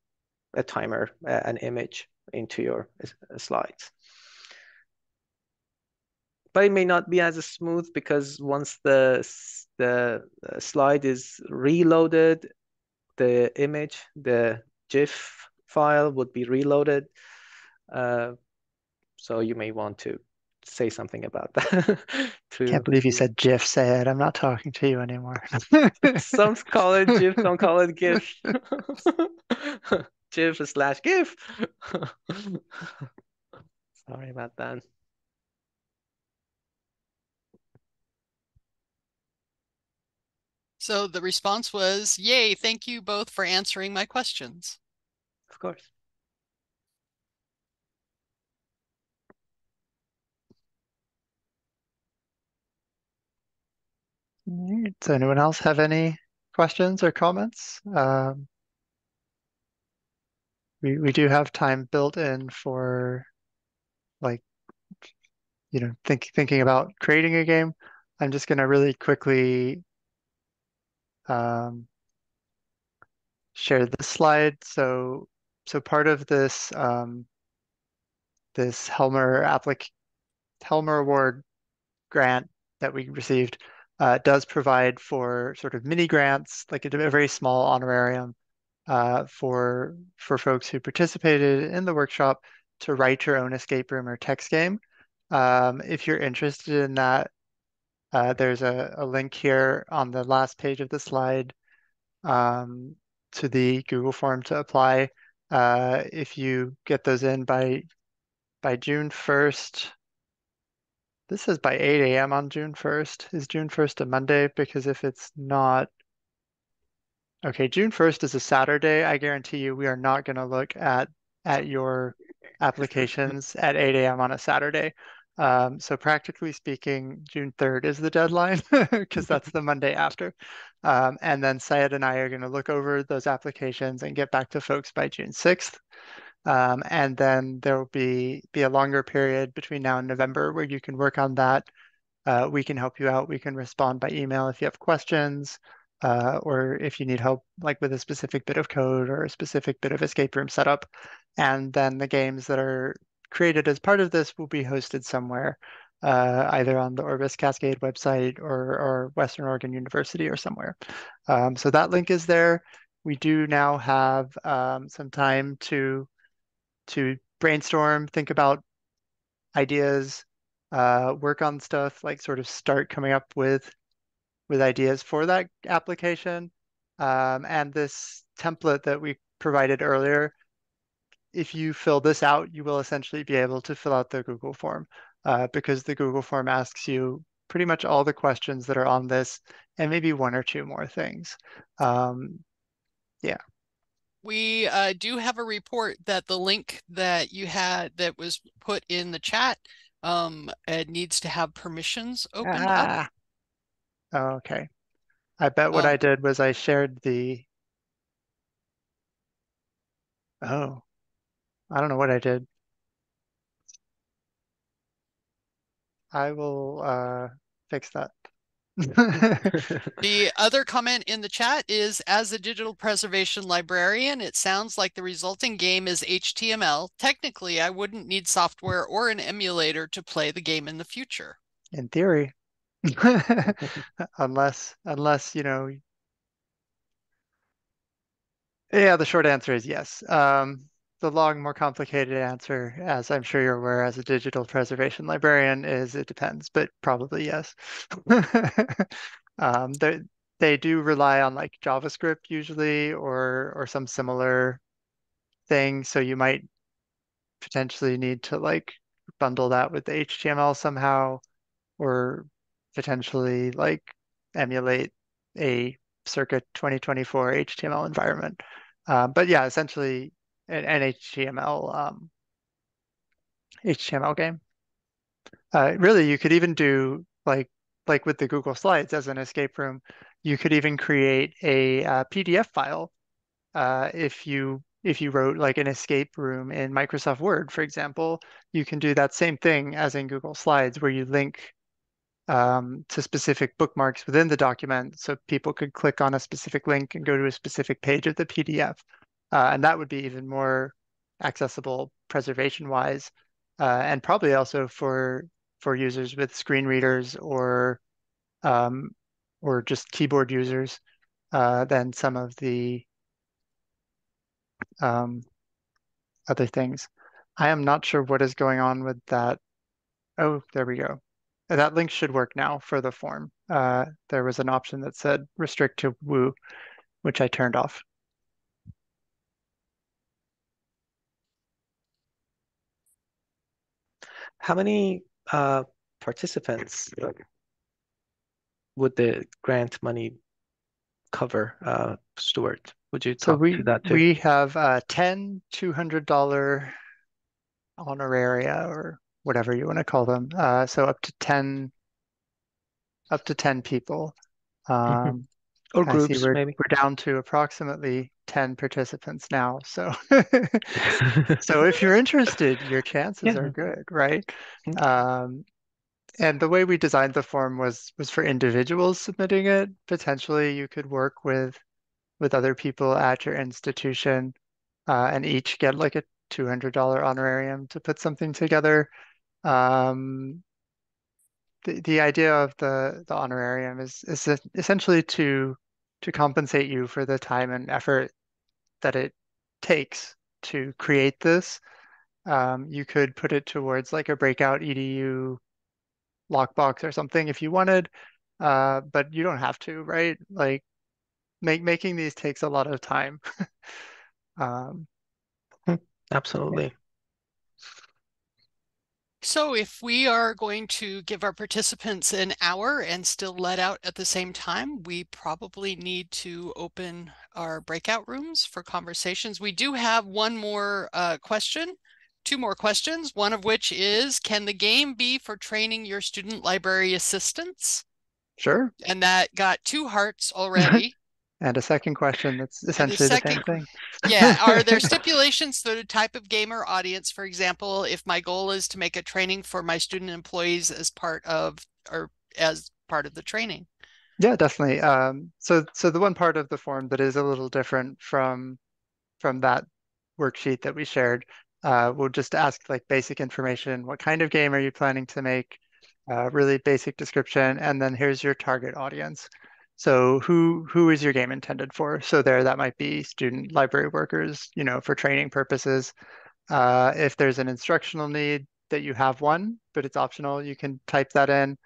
a timer, an image into your slides. But it may not be as smooth because once the slide is reloaded, the image, the GIF file would be reloaded. So you may want to say something about that. Can't believe you said GIF, Seyed. I'm not talking to you anymore. Some call it GIF, some call it GIF. GIF/GIF. Sorry about that. So the response was, "Yay, thank you both for answering my questions." Of course. All right. So anyone else have any questions or comments? We do have time built in for like, thinking about creating a game. I'm just gonna really quickly share this slide. So part of this this Helmer Award grant that we received does provide for sort of mini grants, like a very small honorarium for folks who participated in the workshop to write your own escape room or text game. If you're interested in that, there's a link here on the last page of the slide to the Google form to apply. If you get those in by June 1st, this says by 8 a.m. on June 1st. Is June 1st a Monday? Because if it's not, okay, June 1st is a Saturday. I guarantee you we are not going to look at your applications at 8 a.m. on a Saturday. So practically speaking, June 3rd is the deadline because that's the Monday after. And then Syed and I are going to look over those applications and get back to folks by June 6th. And then there will be a longer period between now and November where you can work on that. We can help you out. We can respond by email if you have questions. or if you need help like with a specific bit of code or a specific bit of escape room setup. And then the games that are created as part of this will be hosted somewhere, either on the Orbis Cascade website or Western Oregon University or somewhere. So that link is there. We do now have some time to brainstorm, think about ideas, work on stuff, like sort of start coming up with ideas for that application. And this template that we provided earlier, if you fill this out, you will essentially be able to fill out the Google form, because the Google form asks you pretty much all the questions that are on this and maybe one or two more things. Yeah. We do have a report that the link that you had that was put in the chat, it needs to have permissions opened up. Ah, okay. I bet what I Um, did was I shared the, oh, I don't know what I did. I will fix that. The other comment in the chat is, as a digital preservation librarian, it sounds like the resulting game is HTML. Technically, I wouldn't need software or an emulator to play the game in the future. In theory. Unless, yeah, the short answer is yes. The long, more complicated answer, as I'm sure you're aware as a digital preservation librarian, is it depends, but probably yes. Um, they they do rely on like JavaScript usually or some similar thing, so you might potentially need to like bundle that with the HTML somehow, or potentially like emulate a circa 2024 HTML environment. But yeah, essentially an HTML game. Really, you could even do like with the Google Slides as an escape room. You could even create a PDF file if you wrote like an escape room in Microsoft Word, for example. You can do that same thing as in Google Slides, where you link to specific bookmarks within the document, so people could click on a specific link and go to a specific page of the PDF. And that would be even more accessible preservation-wise, and probably also for users with screen readers um, or just keyboard users than some of the um, other things. I am not sure what is going on with that. Oh, there we go. That link should work now for the form. There was an option that said restrict to Woo, which I turned off. How many participants would the grant money cover, Stewart? Would you So talk to we that too? we have 10 $200 honoraria or whatever you want to call them. So up to 10 people. Mhm. Um, Or I see groups, we're maybe. we're down to approximately 10 participants now. So so if you're interested, your chances are Yeah. good, right? Mhm. Um, And the way we designed the form was for individuals submitting it. Potentially, you could work with other people at your institution, and each get like a $200 honorarium to put something together. Um, the idea of the honorarium is essentially to compensate you for the time and effort that it takes to create this. You could put it towards like a breakout EDU lockbox or something if you wanted, but you don't have to, right? Like making these takes a lot of time. Um, Mhm. yeah, Absolutely. So if we are going to give our participants an hour and still let out at the same time, we probably need to open our breakout rooms for conversations. We do have one more question, two more questions, one of which is, can the game be for training your student library assistants? sure. And that got 2 hearts already. And a second question that's And the essentially the same second, thing. yeah, are there stipulations to the type of gamer audience? For example, if my goal is to make a training for my student employees as part of or as part of the training. Yeah, definitely. So the one part of the form that is a little different from that worksheet that we shared, we'll just ask like basic information. What kind of game are you planning to make? Really basic description, and then here's your target audience. So who is your game intended for? So there, that might be student library workers, for training purposes. If there's an instructional need that you have one, but it's optional, you can type that in.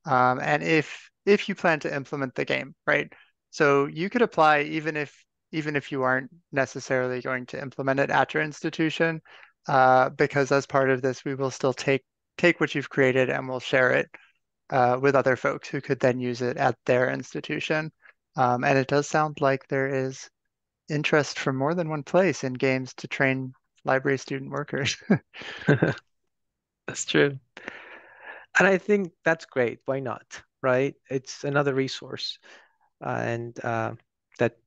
And if you plan to implement the game, right? So you could apply even if you aren't necessarily going to implement it at your institution, because as part of this, we will still take what you've created and we'll share it with other folks who could then use it at their institution. And it does sound like there is interest from more than one place in games to train library student workers. That's true. And I think that's great. Why not? Right? It's another resource. And that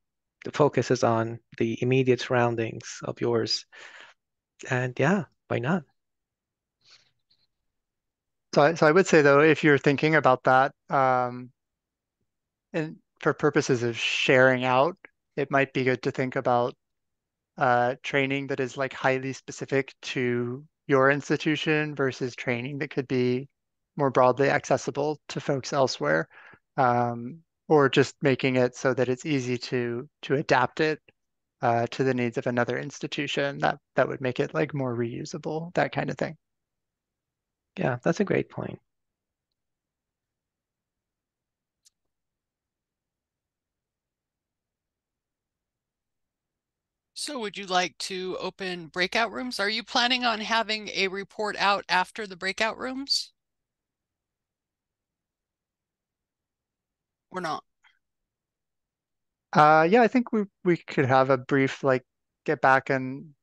the focus is on the immediate surroundings of yours. And yeah, why not? So I would say though, if you're thinking about that, and for purposes of sharing out, it might be good to think about training that is like highly specific to your institution versus training that could be more broadly accessible to folks elsewhere, or just making it so that it's easy to adapt it to the needs of another institution. That would make it like more reusable, that kind of thing. Yeah, that's a great point. So would you like to open breakout rooms? Are you planning on having a report out after the breakout rooms? Or not? Yeah, I think we could have a brief like get back and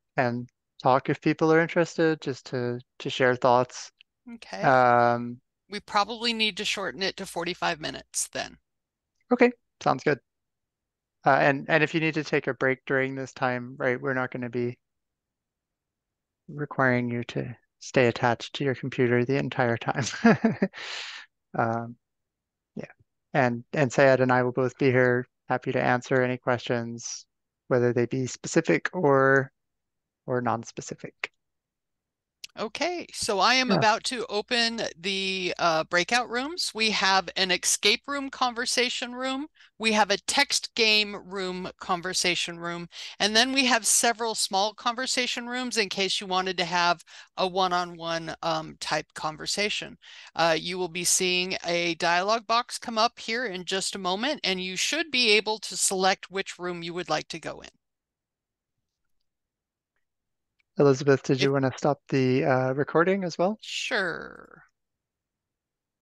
talk if people are interested, just to share thoughts. Okay. Um, We probably need to shorten it to 45 minutes then. okay, sounds good. And if you need to take a break during this time, right, we're not going to be requiring you to stay attached to your computer the entire time. Um, yeah, and Sayed and I will both be here, happy to answer any questions, whether they be specific or non-specific. Okay, so I am Yeah. about to open the breakout rooms. We have an escape room conversation room. We have a text game room conversation room. And then we have several small conversation rooms in case you wanted to have a one-on-one type conversation. You will be seeing a dialog box come up here in just a moment, and you should be able to select which room you would like to go in. Elizabeth, did If you want to stop the recording as well? Sure.